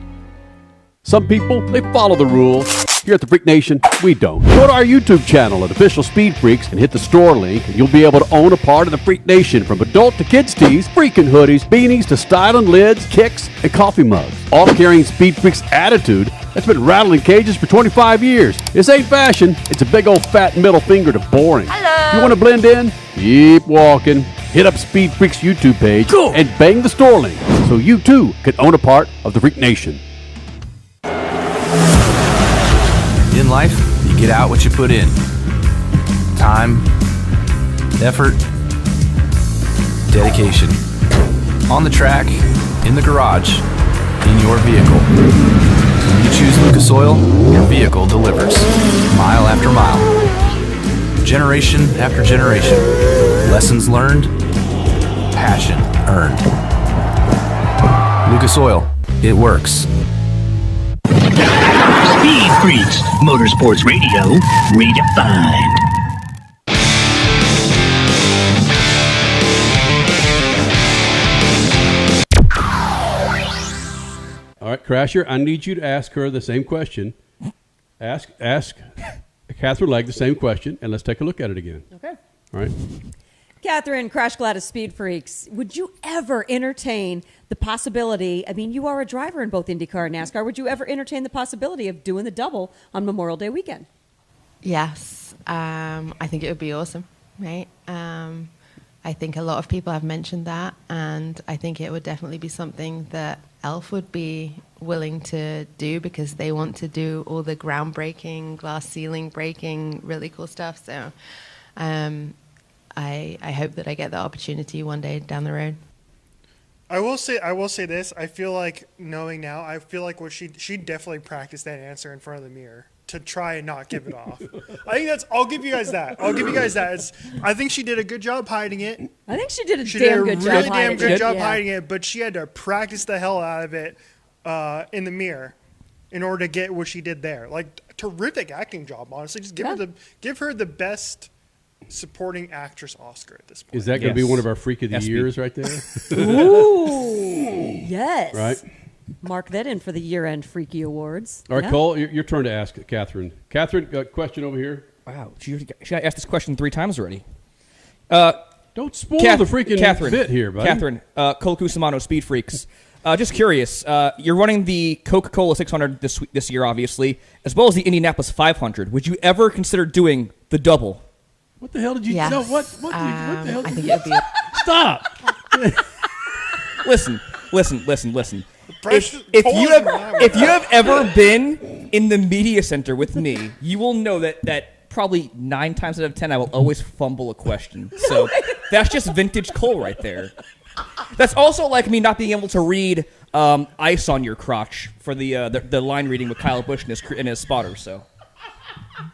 Some people, they follow the rules. Here at the Freak Nation, we don't. Go to our YouTube channel at Official Speed Freaks and hit the store link, and you'll be able to own a part of the Freak Nation, from adult to kids tees, freaking hoodies, beanies to styling lids, kicks, and coffee mugs. All carrying Speed Freaks attitude that's been rattling cages for 25 years. This ain't fashion. It's a big old fat middle finger to boring. Hello. You want to blend in? Keep walking. Hit up Speed Freaks YouTube page and bang the store link so you too can own a part of the Freak Nation. In life, you get out what you put in. Time, effort, dedication. On the track, in the garage, in your vehicle. When you choose Lucas Oil, your vehicle delivers. Mile after mile. Generation after generation. Lessons learned, passion earned. Lucas Oil, it works. Speed Freaks, Motorsports Radio, redefined. All right, Crasher, I need you to ask her the same question. Ask Katherine Legge the same question, and let's take a look at it again. Okay. All right. Catherine, Crash Gladys Speed Freaks, would you ever entertain the possibility, I mean, you are a driver in both IndyCar and NASCAR, would you ever entertain the possibility of doing the double on Memorial Day weekend? Yes. I think it would be awesome, right? I think a lot of people have mentioned that, and I think it would definitely be something that Elf would be willing to do because they want to do all the groundbreaking, glass ceiling breaking, really cool stuff. So I hope that I get the opportunity one day down the road. I will say this. I feel like, knowing now, I feel like what she definitely practiced that answer in front of the mirror to try and not give it off. I think I'll give you guys that. I think she did a good job hiding it. I think she did a damn good job hiding it, but she had to practice the hell out of it in the mirror in order to get what she did there. Like, terrific acting job, honestly. Just give her the best supporting actress Oscar at this point. Is that going to be one of our Freak of the Years right there? Ooh, yes. Right. Mark that in for the year-end Freaky Awards. All right, Cole, your turn to ask Katherine. Katherine, got a question over here. Wow, she asked this question 3 times already. Don't spoil the freaking bit here, buddy. Catherine, Cole Cusimano, Speed Freaks. Just curious, you're running the Coca Cola 600 this year, obviously, as well as the Indianapolis 500. Would you ever consider doing the double? What the hell did you? Yes. No, what the hell? I think it would be. Stop. Listen. If you have ever been in the media center with me, you will know that probably 9 times out of 10 I will always fumble a question. So that's just vintage Cole right there. That's also like me not being able to read ice on your crotch for the line reading with Kyle Busch and his spotter. So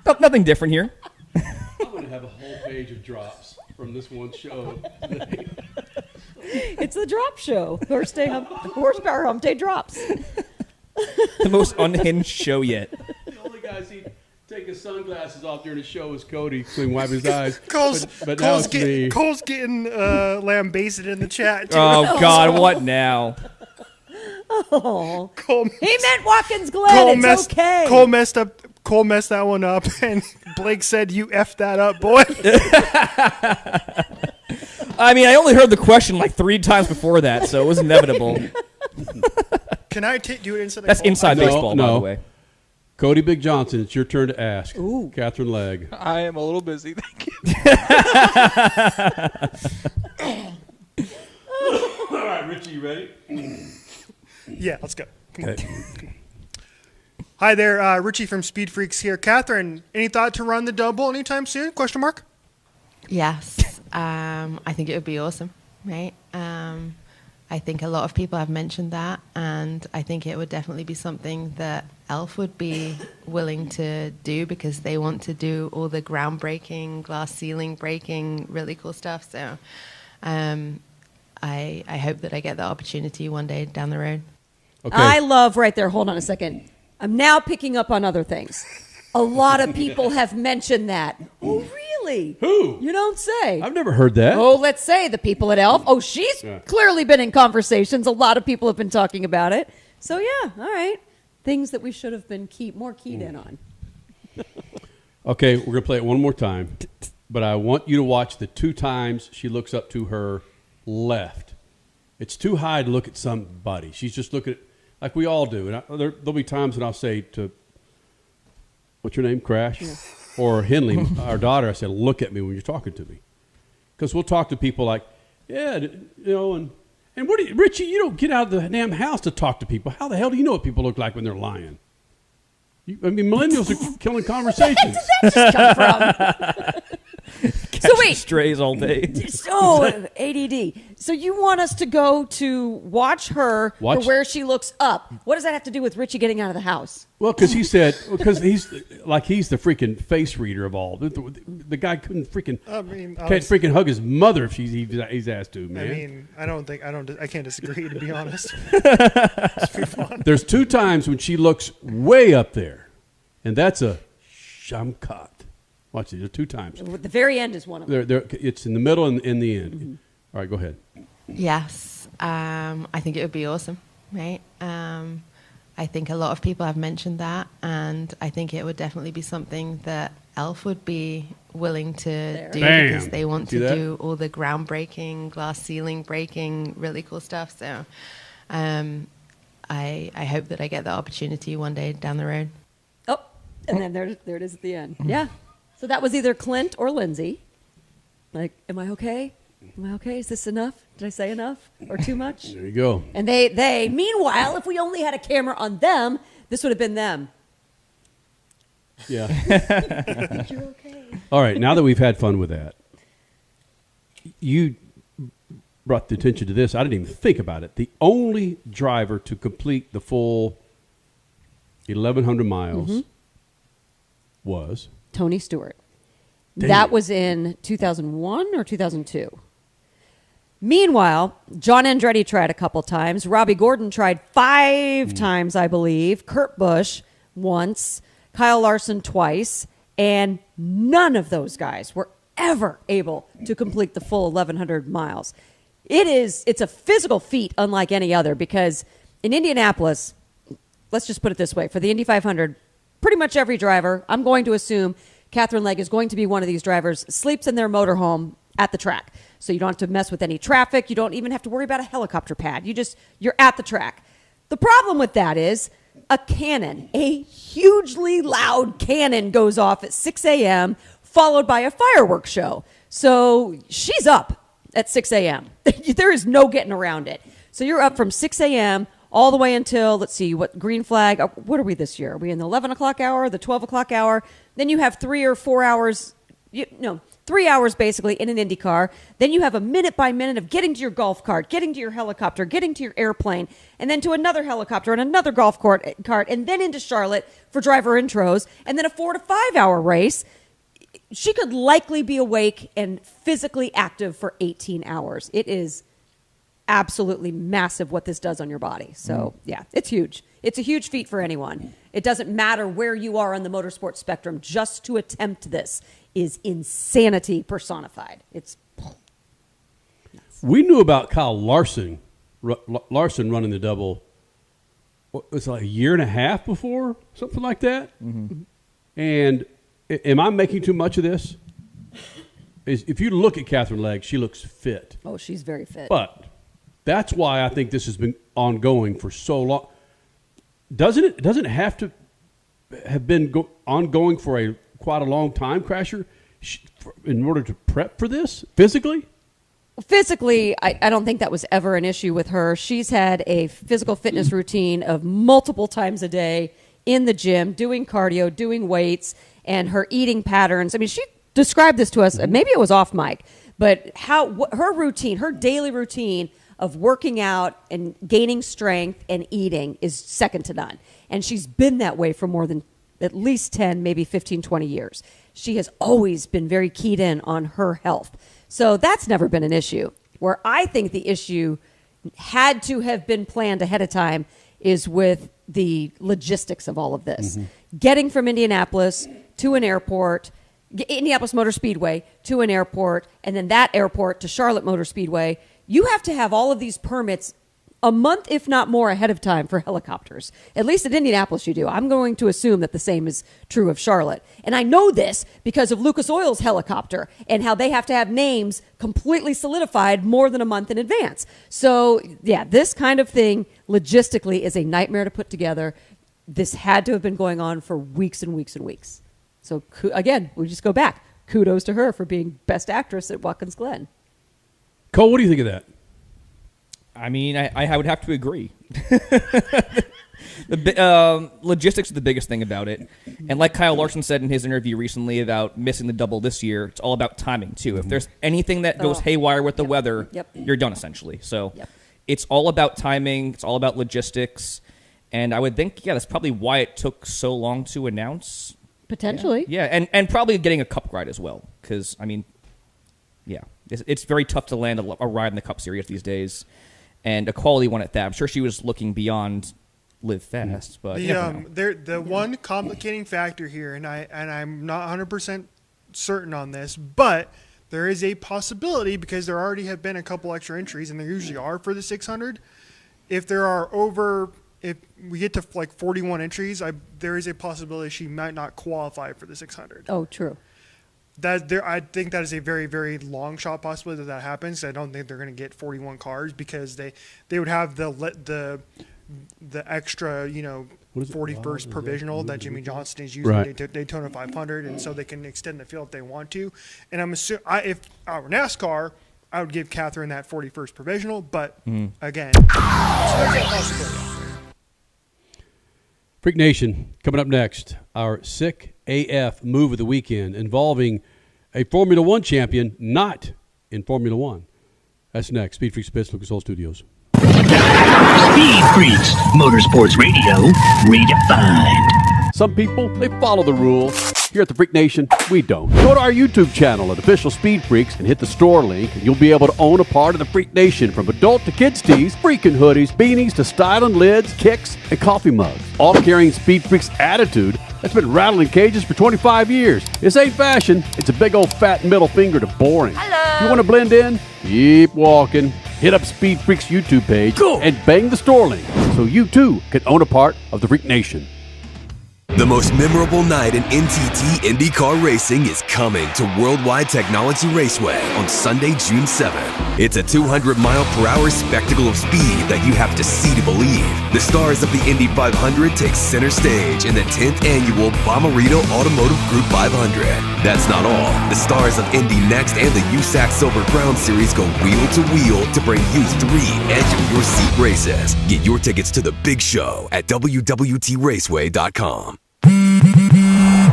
nothing different here. I'm going to have a whole page of drops from this one show. It's the drop show. Horsepower Hump Day drops. The most unhinged show yet. The only guy see take his sunglasses off during the show is Cody, so he can wipe his eyes. But now it's me. Cole's getting lambasted in the chat, too. Oh, God, what now? Oh, he meant Watkins Glen. It's okay. Cole messed that one up, and Blake said, "You effed that up, boy." I mean, I only heard the question like 3 times before that, so it was inevitable. Can I do it inside? That's inside baseball, by the way. Cody Big Johnson, it's your turn to ask. Ooh. Katherine Legge. I am a little busy, thank you. All right, Richie, you ready? Yeah, let's go. Okay. Hi there, Richie from Speed Freaks here. Katherine, any thought to run the double anytime soon? Question mark? Yes. I think it would be awesome, right? I think a lot of people have mentioned that, and I think it would definitely be something that Elf would be willing to do because they want to do all the groundbreaking, glass ceiling breaking, really cool stuff. So I hope that I get the opportunity one day down the road. Okay. I love right there. Hold on a second. I'm now picking up on other things. A lot of people have mentioned that. Oh, really? Who? You don't say. I've never heard that. Oh, let's say the people at Elf. Oh, she's clearly been in conversations. A lot of people have been talking about it. So, yeah, all right. Things that we should have been more keyed in on. Okay, we're going to play it one more time. But I want you to watch the 2 times she looks up to her left. It's too high to look at somebody. She's just looking at, like we all do. And there'll be times when I'll say to, what's your name, Crash? Yeah. Or Henley, our daughter, I said, look at me when you're talking to me. Because we'll talk to people like, yeah, you know, and what do you, Richie, you don't get out of the damn house to talk to people. How the hell do you know what people look like when they're lying? Millennials are killing conversations. Where did that just come from? So wait, strays all day. So ADD. So you want us to go to watch her for where she looks up? What does that have to do with Richie getting out of the house? Well, because he said, because he's the freaking face reader of all. The guy couldn't freaking can't freaking hug his mother if he's asked to. Man, I can't disagree, to be honest. There's 2 times when she looks way up there, and that's a shamkat. Watch these. There are 2 times. The very end is one of them. It's in the middle and in the end. Mm-hmm. All right, go ahead. Yes, I think it would be awesome, right? I think a lot of people have mentioned that, and I think it would definitely be something that Elf would be willing to do because they want to do all the groundbreaking, glass ceiling breaking, really cool stuff. So I hope that I get the opportunity one day down the road. Oh, and then there it is at the end. Yeah. So that was either Clint or Lindsay. Like, am I okay? Am I okay? Is this enough? Did I say enough or too much? There you go. And they meanwhile, if we only had a camera on them, this would have been them. Yeah. You're okay. All right, now that we've had fun with that, you brought the attention to this. I didn't even think about it. The only driver to complete the full 1,100 miles was Tony Stewart. Damn. That was in 2001 or 2002. Meanwhile, John Andretti tried a couple times. Robbie Gordon tried 5 times, I believe. Kurt Busch once. Kyle Larson twice. And none of those guys were ever able to complete the full 1,100 miles. It's a physical feat unlike any other because in Indianapolis, let's just put it this way, for the Indy 500, pretty much every driver, I'm going to assume Katherine Legge is going to be one of these drivers, sleeps in their motorhome at the track. So you don't have to mess with any traffic. You don't even have to worry about a helicopter pad. You're at the track. The problem with that is a cannon, a hugely loud cannon goes off at 6 a.m., followed by a fireworks show. So she's up at 6 a.m. There is no getting around it. So you're up from 6 a.m. all the way until, let's see, what green flag, what are we this year? Are we in the 11 o'clock hour, the 12 o'clock hour? Then you have 3 or 4 hours, 3 hours basically in an Indy car. Then you have a minute by minute of getting to your golf cart, getting to your helicopter, getting to your airplane, and then to another helicopter and another golf cart, and then into Charlotte for driver intros, and then a 4 to 5 hour race. She could likely be awake and physically active for 18 hours. It is absolutely massive what this does on your body. So, yeah, it's huge. It's a huge feat for anyone. It doesn't matter where you are on the motorsport spectrum. Just to attempt this is insanity personified. It's nuts. We knew about Kyle Larson running the double, what was it, like a year and a half before? Something like that? Mm-hmm. And am I making too much of this? If you look at Katherine Legge, she looks fit. Oh, she's very fit. But that's why I think this has been ongoing for so long. Doesn't it have to have been ongoing for quite a long time, Crasher, in order to prep for this physically? Physically, I don't think that was ever an issue with her. She's had a physical fitness routine of multiple times a day in the gym, doing cardio, doing weights, and her eating patterns. I mean, she described this to us. Maybe it was off mic, but her routine, her daily routine of working out and gaining strength and eating is second to none. And she's been that way for more than at least 10, maybe 15, 20 years. She has always been very keyed in on her health. So that's never been an issue. Where I think the issue had to have been planned ahead of time is with the logistics of all of this. Mm-hmm. Getting from Indianapolis to an airport, Indianapolis Motor Speedway to an airport, and then that airport to Charlotte Motor Speedway. You have to have all of these permits a month, if not more, ahead of time for helicopters. At least at Indianapolis you do. I'm going to assume that the same is true of Charlotte. And I know this because of Lucas Oil's helicopter and how they have to have names completely solidified more than a month in advance. So, yeah, this kind of thing logistically is a nightmare to put together. This had to have been going on for weeks and weeks and weeks. So, again, we just go back. Kudos to her for being Best Actress at Watkins Glen. Cole, what do you think of that? I mean, I would have to agree. The logistics are the biggest thing about it. And like Kyle Larson said in his interview recently about missing the double this year, it's all about timing, too. If there's anything that goes haywire with the weather, you're done, essentially. So it's all about timing. It's all about logistics. And I would think, that's probably why it took so long to announce. Potentially. Yeah, and probably getting a Cup ride as well. Because, I mean, it's very tough to land a ride in the Cup Series these days. And a quality one at that. I'm sure she was looking beyond Live Fast, but the one complicating factor here, and I'm not 100% certain on this, but there is a possibility because there already have been a couple extra entries, and there usually are for the 600. If we get to like 41 entries, there is a possibility she might not qualify for the 600. Oh, true. I think that is a very, very long shot possibility that happens. I don't think they're going to get 41 cars because they would have the extra, 41st provisional that Jimmy Johnson is using Daytona 500, and so they can extend the field if they want to. And I'm assuming if I were NASCAR, I would give Katherine that 41st provisional, but again, Freak Nation, coming up next, our sick AF move of the weekend involving a Formula One champion not in Formula One. That's next. Speed Freaks Pits, Lucas Oil Studios. Speed Freaks, Motorsports Radio, redefined. Some people, they follow the rules. Here at the Freak Nation, we don't. Go to our YouTube channel at Official Speed Freaks and hit the store link, and you'll be able to own a part of the Freak Nation, from adult to kids tees, freaking hoodies, beanies to styling lids, kicks, and coffee mugs. All carrying Speed Freaks attitude that's been rattling cages for 25 years. This ain't fashion. It's a big old fat middle finger to boring. Hello. You want to blend in? Keep walking. Hit up Speed Freaks YouTube page and bang the store link so you too can own a part of the Freak Nation. The most memorable night in NTT IndyCar racing is coming to Worldwide Technology Raceway on Sunday, June 7th. It's a 200-mile-per-hour spectacle of speed that you have to see to believe. The stars of the Indy 500 take center stage in the 10th annual Bomarito Automotive Group 500. That's not all. The stars of Indy Next and the USAC Silver Crown Series go wheel to wheel to bring you 3 edge-of-your-seat races. Get your tickets to the big show at www.raceway.com.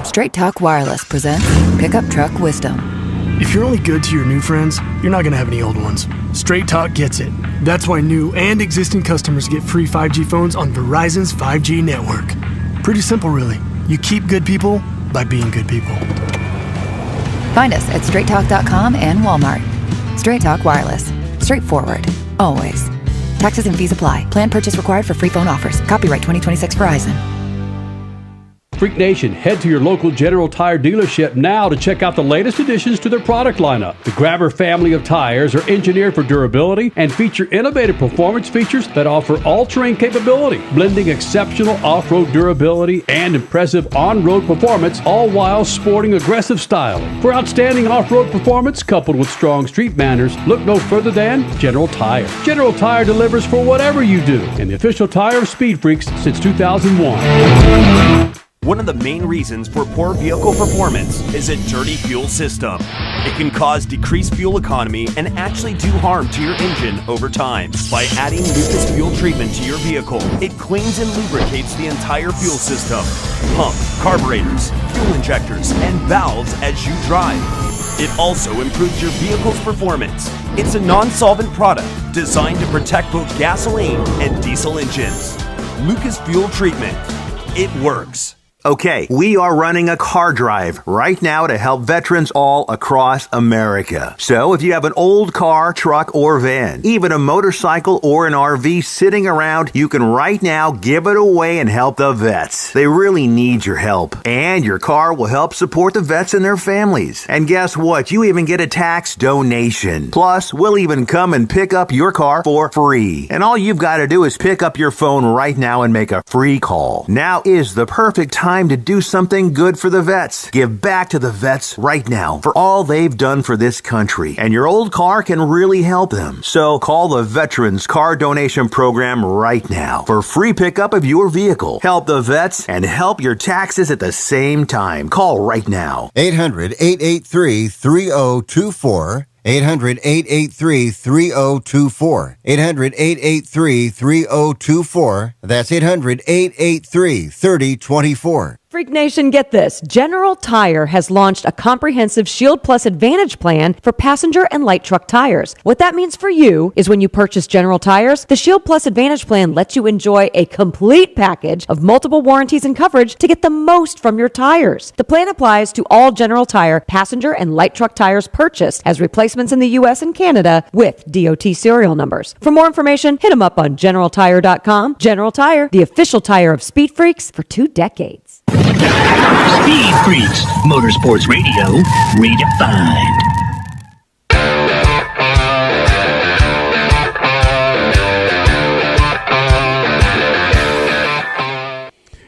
Straight Talk Wireless presents Pickup Truck Wisdom. If you're only good to your new friends, you're not going to have any old ones. Straight Talk gets it. That's why new and existing customers get free 5G phones on Verizon's 5G network. Pretty simple, really. You keep good people by being good people. Find us at straighttalk.com and Walmart. Straight Talk Wireless. Straightforward. Always. Taxes and fees apply. Plan purchase required for free phone offers. Copyright 2026 Verizon. Freak Nation, head to your local General Tire dealership now to check out the latest additions to their product lineup. The Grabber family of tires are engineered for durability and feature innovative performance features that offer all-terrain capability, blending exceptional off-road durability and impressive on-road performance, all while sporting aggressive styling. For outstanding off-road performance coupled with strong street manners, look no further than General Tire. General Tire delivers for whatever you do, and the official tire of Speed Freaks since 2001. One of the main reasons for poor vehicle performance is a dirty fuel system. It can cause decreased fuel economy and actually do harm to your engine over time. By adding Lucas fuel treatment to your vehicle, it cleans and lubricates the entire fuel system, pump, carburetors, fuel injectors, and valves as you drive. It also improves your vehicle's performance. It's a non-solvent product designed to protect both gasoline and diesel engines. Lucas fuel treatment. It works. Okay, we are running a car drive right now to help veterans all across America. So if you have an old car, truck, or van, even a motorcycle or an RV sitting around, you can right now give it away and help the vets. They really need your help. And your car will help support the vets and their families. And guess what? You even get a tax donation. Plus, we'll even come and pick up your car for free. And all you've got to do is pick up your phone right now and make a free call. Now is the perfect time to do something good for the vets. Give back to the vets right now for all they've done for this country. And your old car can really help them. So call the Veterans Car Donation Program right now for free pickup of your vehicle. Help the vets and help your taxes at the same time. Call right now. 800-883-3024. 800-883-3024. 800-883-3024. That's 800-883-3024. Freak Nation, get this. General Tire has launched a comprehensive Shield Plus Advantage plan for passenger and light truck tires. What that means for you is when you purchase General Tires, the Shield Plus Advantage plan lets you enjoy a complete package of multiple warranties and coverage to get the most from your tires. The plan applies to all General Tire passenger and light truck tires purchased as replacements in the U.S. and Canada with DOT serial numbers. For more information, hit them up on GeneralTire.com. General Tire, the official tire of Speed Freaks for 2 decades. Speed Freaks, Motorsports Radio, redefined.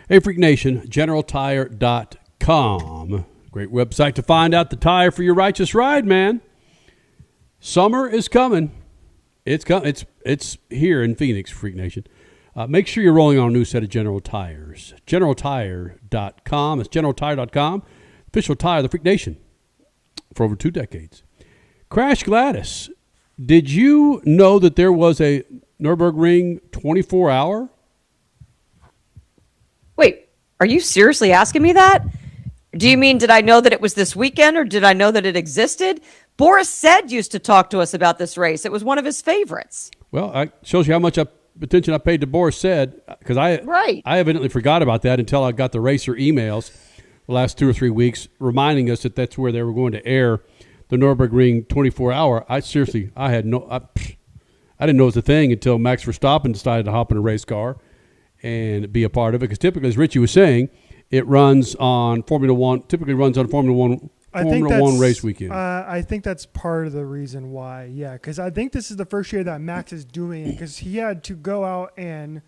Hey, Freak Nation, GeneralTire.com. Great website to find out the tire for your righteous ride, man. Summer is coming. It's here in Phoenix, Freak Nation. Make sure you're rolling on a new set of General Tires. GeneralTire.com. It's GeneralTire.com. Official tire of the Freak Nation for over 2 decades. Crash Gladys, did you know that there was a Nürburgring 24-hour? Wait, are you seriously asking me that? Do you mean, did I know that it was this weekend, or did I know that it existed? Boris Said used to talk to us about this race. It was one of his favorites. Well, it shows you how much attention I paid to Boris Said, because I evidently forgot about that until I got the racer emails the last 2 or 3 weeks reminding us that that's where they were going to air the Nürburgring 24-hour. I didn't know it was a thing until Max Verstappen decided to hop in a race car and be a part of it, because typically, as Richie was saying, it runs on Formula One. Typically, runs on Formula One race weekend. I think that's part of the reason why. Yeah, because I think this is the first year that Max is doing it, because he had to go out and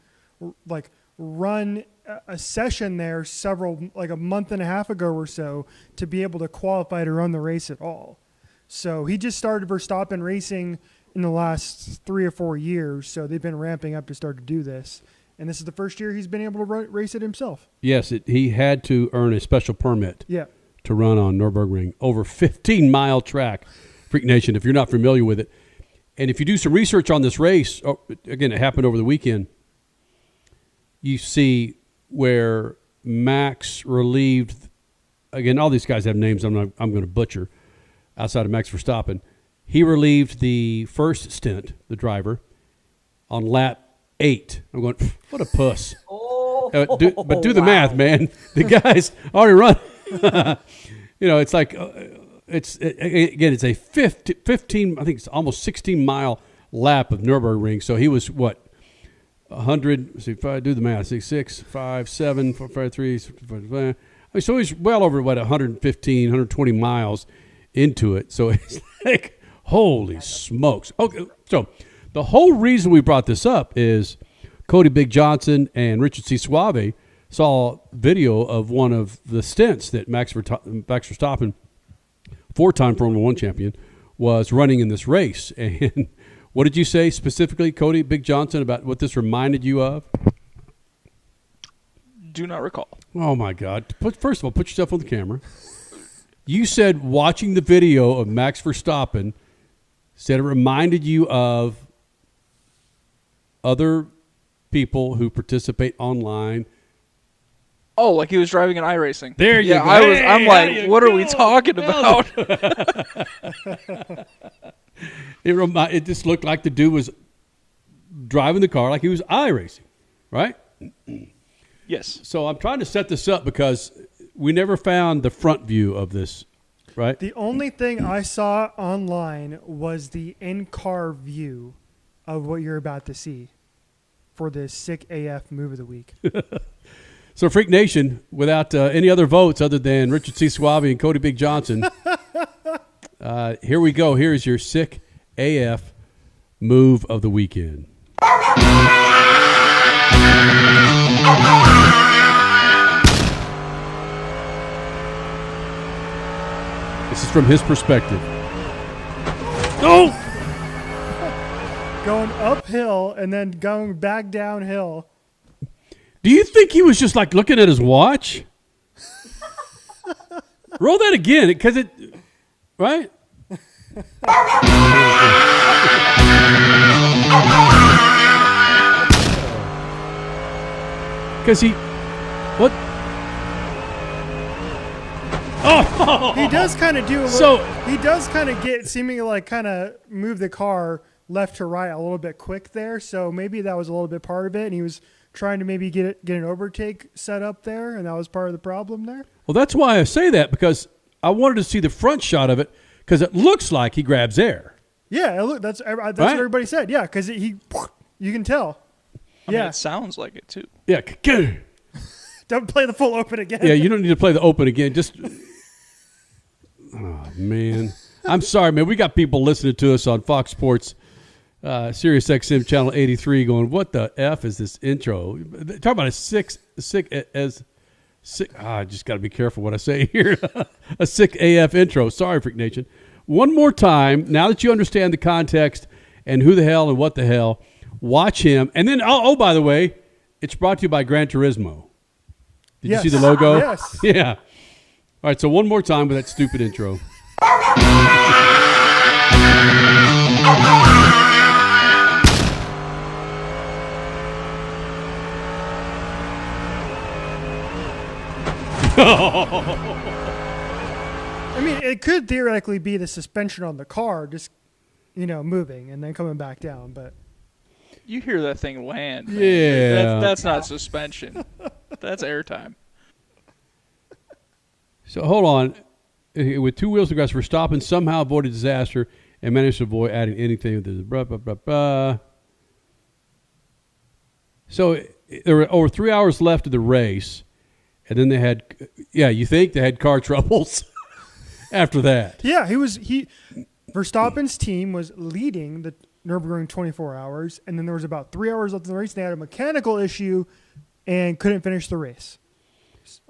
run a session there a month and a half ago or so to be able to qualify to run the race at all. So he just started Verstappen racing in the last 3 or 4 years. So they've been ramping up to start to do this. And this is the first year he's been able to race it himself. Yes, he had to earn a special permit to run on Nürburgring, over 15-mile track, Freak Nation, if you're not familiar with it. And if you do some research on this race, again, it happened over the weekend, you see where Max relieved, again, all these guys have names I'm going to butcher outside of Max Verstappen. He relieved the first stint, the driver, on lap 8. I'm going, what a puss. But do the math, man. The guy's already run. It's like, it's a 15, I think it's almost 16-mile lap of Nürburgring. So he was, 100, let's see, if I do the math, 6, 5, 7, 4, 5, 3, 5, so he's well over, 115, 120 miles into it. So it's like, holy smokes. Okay, so the whole reason we brought this up is Cody Big Johnson and Richard C. Suave saw video of one of the stints that Max Verstappen, 4-time Formula One champion, was running in this race. And what did you say specifically, Cody Big Johnson, about what this reminded you of? Do not recall. Oh, my God. First of all, put yourself on the camera. You said watching the video of Max Verstappen said it reminded you of other people who participate online. Oh, like he was driving an iRacing. There you go. I'm like, what are we talking about? It just looked like the dude was driving the car like he was iRacing, right? Yes. So I'm trying to set this up because we never found the front view of this, right? The only thing I saw online was the in-car view of what you're about to see for this sick AF move of the week. So Freak Nation, without any other votes other than Richard C. Suave and Cody Big Johnson, here we go. Here's your sick AF move of the weekend. This is from his perspective. Oh! Going uphill and then going back downhill. Do you think he was just like looking at his watch? Roll that again, because it, right? Because what? Oh, he does kind of do a little. So he does kind of get seemingly like kind of move the car left to right a little bit quick there. So maybe that was a little bit part of it, and he was trying to maybe get an overtake set up there, and that was part of the problem there. Well, that's why I say that, because I wanted to see the front shot of it, because it looks like he grabs air. Yeah, look, that's what everybody said. Yeah, because you can tell. I mean, it sounds like it too. Yeah. Don't play the full open again. Yeah, you don't need to play the open again. Just, oh man, I'm sorry, man. We got people listening to us on Fox Sports, Sirius XM channel 83, going, "What the f is this intro?" Talk about a sick. I just got to be careful what I say here. A sick AF intro. Sorry, Freak Nation. One more time. Now that you understand the context and who the hell and what the hell, watch him. And then, oh, by the way, it's brought to you by Gran Turismo. Did you see the logo? Yes. Yeah. All right, so one more time with that stupid intro. I mean, it could theoretically be the suspension on the car just, moving and then coming back down, but you hear that thing land. Man. Yeah. That's not suspension. That's airtime. So hold on. With two wheels to grass, Verstappen somehow avoided disaster and managed to avoid adding anything. So there were over 3 hours left of the race, and then they had, you think they had car troubles after that. Yeah, Verstappen's team was leading the Nürburgring 24 hours, and then there was about 3 hours left in the race. They had a mechanical issue and couldn't finish the race,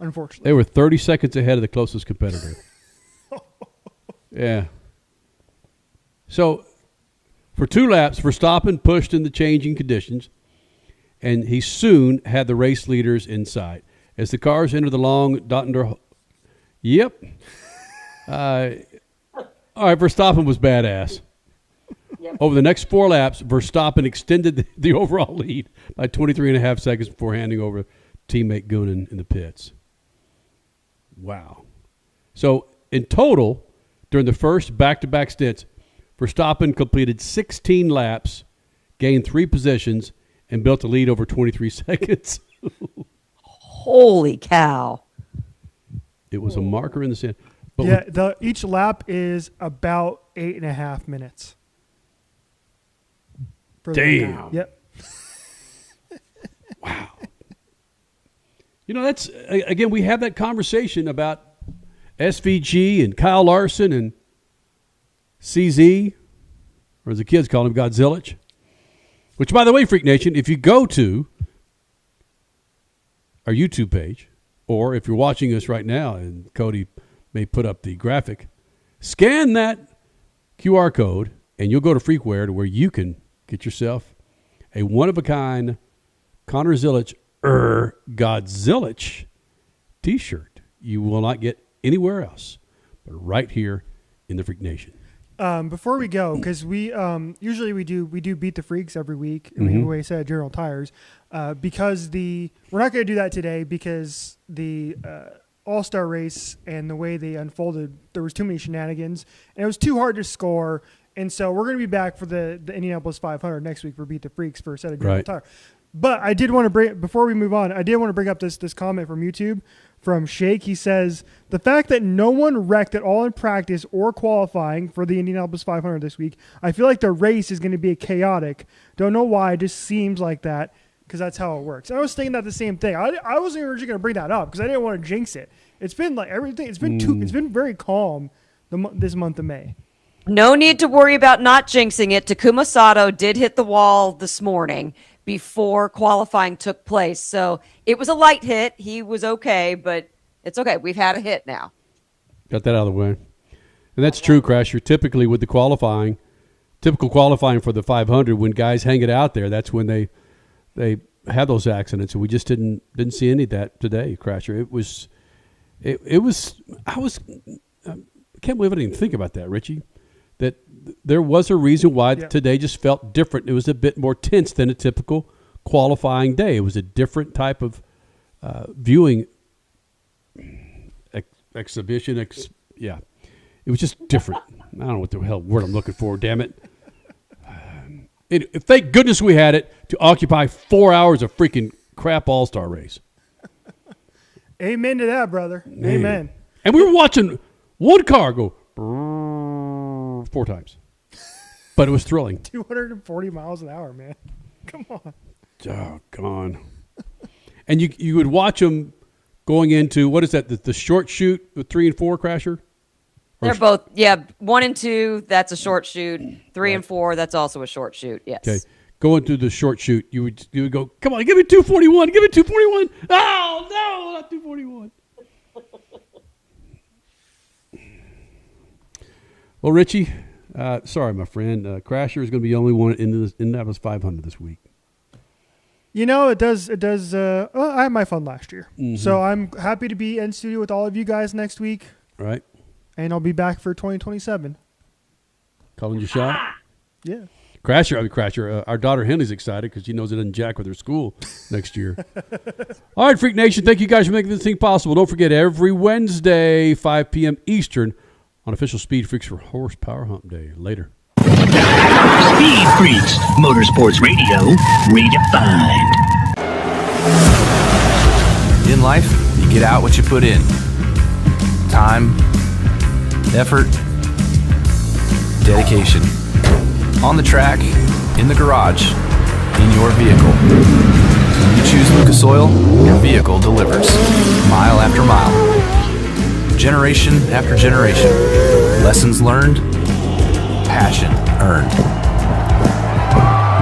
unfortunately. They were 30 seconds ahead of the closest competitor. Yeah. So for 2 laps, Verstappen pushed in the changing conditions, and he soon had the race leaders in sight. As the cars entered the long Dottender. Yep. All right, Verstappen was badass. Yep. Over the next 4 laps, Verstappen extended the overall lead by 23.5 seconds before handing over teammate Goonan in the pits. Wow. So in total, during the first back-to-back stints, Verstappen completed 16 laps, gained 3 positions, and built a lead over 23 seconds. Holy cow. It was a marker in the sand. But yeah, each lap is about 8.5 minutes. Damn. Yep. Wow. That's, again, we have that conversation about SVG and Kyle Larson and CZ, or as the kids call him, Godzilla. Which, by the way, Freak Nation, if you go to our YouTube page, or if you're watching us right now, and Cody may put up the graphic, scan that QR code, and you'll go to Freakware to where you can get yourself a one-of-a-kind Connor Zilic Godzilla T-shirt. You will not get anywhere else but right here in the Freak Nation. Before we go, because we usually we do Beat the Freaks every week, and we give away a set of General Tires. Because we're not going to do that today because the All Star Race and the way they unfolded, there was too many shenanigans, and it was too hard to score. And so we're going to be back for the Indianapolis 500 next week for Beat the Freaks for a set of General Tire. But I did want to bring, before we move on, I did want to bring up this comment from YouTube from Shake. He says, the fact that no one wrecked at all in practice or qualifying for the Indianapolis 500 this week, I feel like the race is going to be chaotic. Don't know why, it just seems like that because that's how it works. I was thinking that the same thing. I wasn't originally going to bring that up because I didn't want to jinx it. It's been like everything. It's been very calm this month of May. No need to worry about not jinxing it. Takuma Sato did hit the wall this morning before qualifying took place. So it was a light hit. He was okay, but it's okay. We've had a hit now. Got that out of the way. And that's true, Crasher. Typically with the typical qualifying for the 500, when guys hang it out there, that's when they have those accidents. And we just didn't see any of that today, Crasher. I can't believe I didn't even think about that, Richie. That there was a reason why today just felt different. It was a bit more tense than a typical qualifying day. It was a different type of viewing exhibition. It was just different. I don't know what the hell word I'm looking for, damn it. Thank goodness we had it to occupy 4 hours of freaking crap All-Star Race. Amen to that, brother. Man. Amen. And we were watching one car go 4 times. But it was thrilling. 240 miles an hour, man. Come on. Oh, come on. And you would watch them going into, what is that, the short shoot with 3 and 4, Crasher? They're both, 1 and 2, that's a short shoot. 3 and 4, that's also a short shoot, yes. Okay. Going through the short shoot, you would go, come on, give me 241, give me 241. Oh, no, not 241. Well, Richie, sorry, my friend. Crasher is going to be the only one in the Indianapolis 500 this week. You know, it does. I had my fun last year. Mm-hmm. So I'm happy to be in studio with all of you guys next week. Right. And I'll be back for 2027. Calling your shot? Yeah. Crasher, our daughter Henley's excited because she knows it doesn't jack with her school next year. All right, Freak Nation, thank you guys for making this thing possible. Don't forget, every Wednesday, 5 p.m. Eastern, on official Speed Freaks for Horsepower Hump Day. Later. Speed Freaks, Motorsports Radio, redefined. In life, you get out what you put in. Time, effort, dedication. On the track, in the garage, in your vehicle. When you choose Lucas Oil, your vehicle delivers. Mile after mile. Generation after generation. Lessons learned. Passion earned.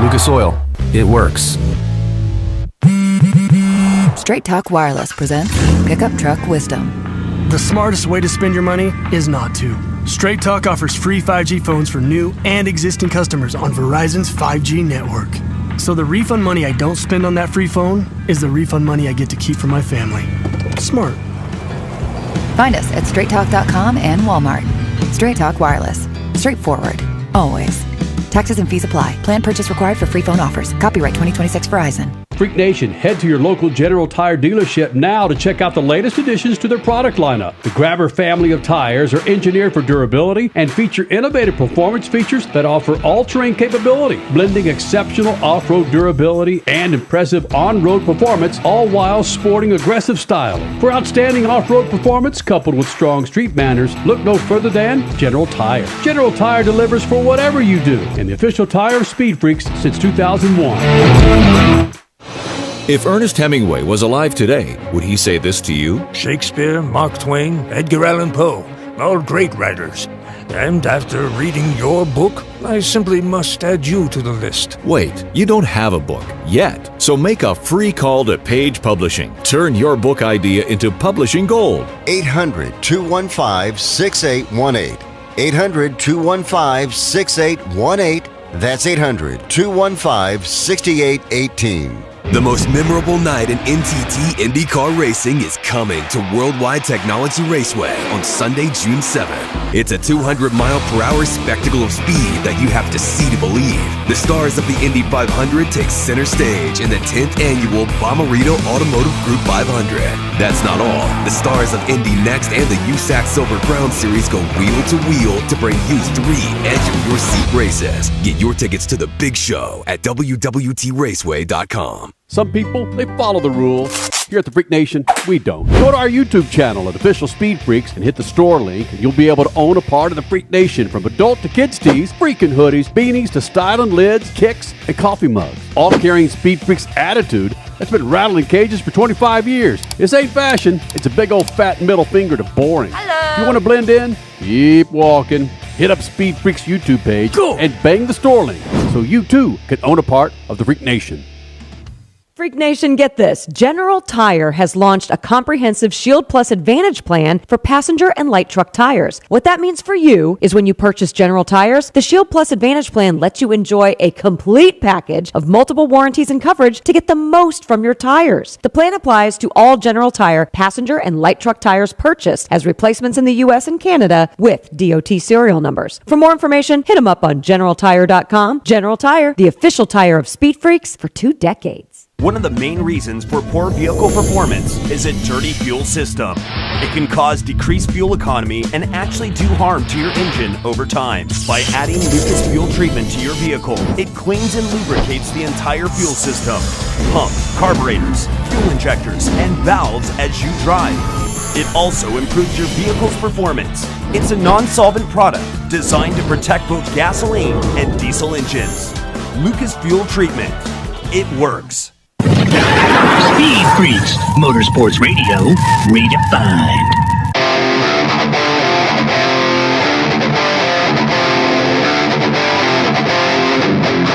Lucas Oil. It works. Straight Talk Wireless presents Pickup Truck Wisdom. The smartest way to spend your money is not to. Straight Talk offers free 5G phones for new and existing customers on Verizon's 5G network. So the refund money I don't spend on that free phone is the refund money I get to keep for my family. Smart. Find us at straighttalk.com and Walmart. Straight Talk Wireless. Straightforward. Always. Taxes and fees apply. Plan purchase required for free phone offers. Copyright 2026 Verizon. Freak Nation, head to your local General Tire dealership now to check out the latest additions to their product lineup. The Grabber family of tires are engineered for durability and feature innovative performance features that offer all-terrain capability, blending exceptional off-road durability and impressive on-road performance, all while sporting aggressive style. For outstanding off-road performance coupled with strong street manners, look no further than General Tire. General Tire delivers for whatever you do, and the official tire of Speed Freaks since 2001. If Ernest Hemingway was alive today, would he say this to you? Shakespeare, Mark Twain, Edgar Allan Poe, all great writers. And after reading your book, I simply must add you to the list. Wait, you don't have a book yet. So make a free call to Page Publishing. Turn your book idea into publishing gold. 800-215-6818. 800-215-6818. That's 800-215-6818. The most memorable night in NTT IndyCar racing is coming to Worldwide Technology Raceway on Sunday, June 7th. It's a 200-mile-per-hour spectacle of speed that you have to see to believe. The stars of the Indy 500 take center stage in the 10th annual Bomarito Automotive Group 500. That's not all. The stars of Indy Next and the USAC Silver Crown Series go wheel to wheel to bring you 3 edge-of-your-seat races. Get your tickets to the big show at www.raceway.com. Some people, they follow the rules. Here at the Freak Nation, we don't. Go to our YouTube channel at Official Speed Freaks and hit the store link, and you'll be able to own a part of the Freak Nation, from adult to kids tees, freaking hoodies, beanies to styling lids, kicks, and coffee mugs. All carrying Speed Freaks attitude that's been rattling cages for 25 years. This ain't fashion. It's a big old fat middle finger to boring. Hello. If you want to blend in, keep walking. Hit up Speed Freaks YouTube page and bang the store link so you too can own a part of the Freak Nation. Freak Nation, get this. General Tire has launched a comprehensive Shield Plus Advantage plan for passenger and light truck tires. What that means for you is when you purchase General Tires, the Shield Plus Advantage plan lets you enjoy a complete package of multiple warranties and coverage to get the most from your tires. The plan applies to all General Tire passenger and light truck tires purchased as replacements in the U.S. and Canada with DOT serial numbers. For more information, hit them up on GeneralTire.com. General Tire, the official tire of Speed Freaks for 2 decades. One of the main reasons for poor vehicle performance is a dirty fuel system. It can cause decreased fuel economy and actually do harm to your engine over time. By adding Lucas Fuel Treatment to your vehicle, it cleans and lubricates the entire fuel system. Pump, carburetors, fuel injectors, and valves as you drive. It also improves your vehicle's performance. It's a non-solvent product designed to protect both gasoline and diesel engines. Lucas Fuel Treatment. It works. Speed Freaks, Motorsports Radio, redefined.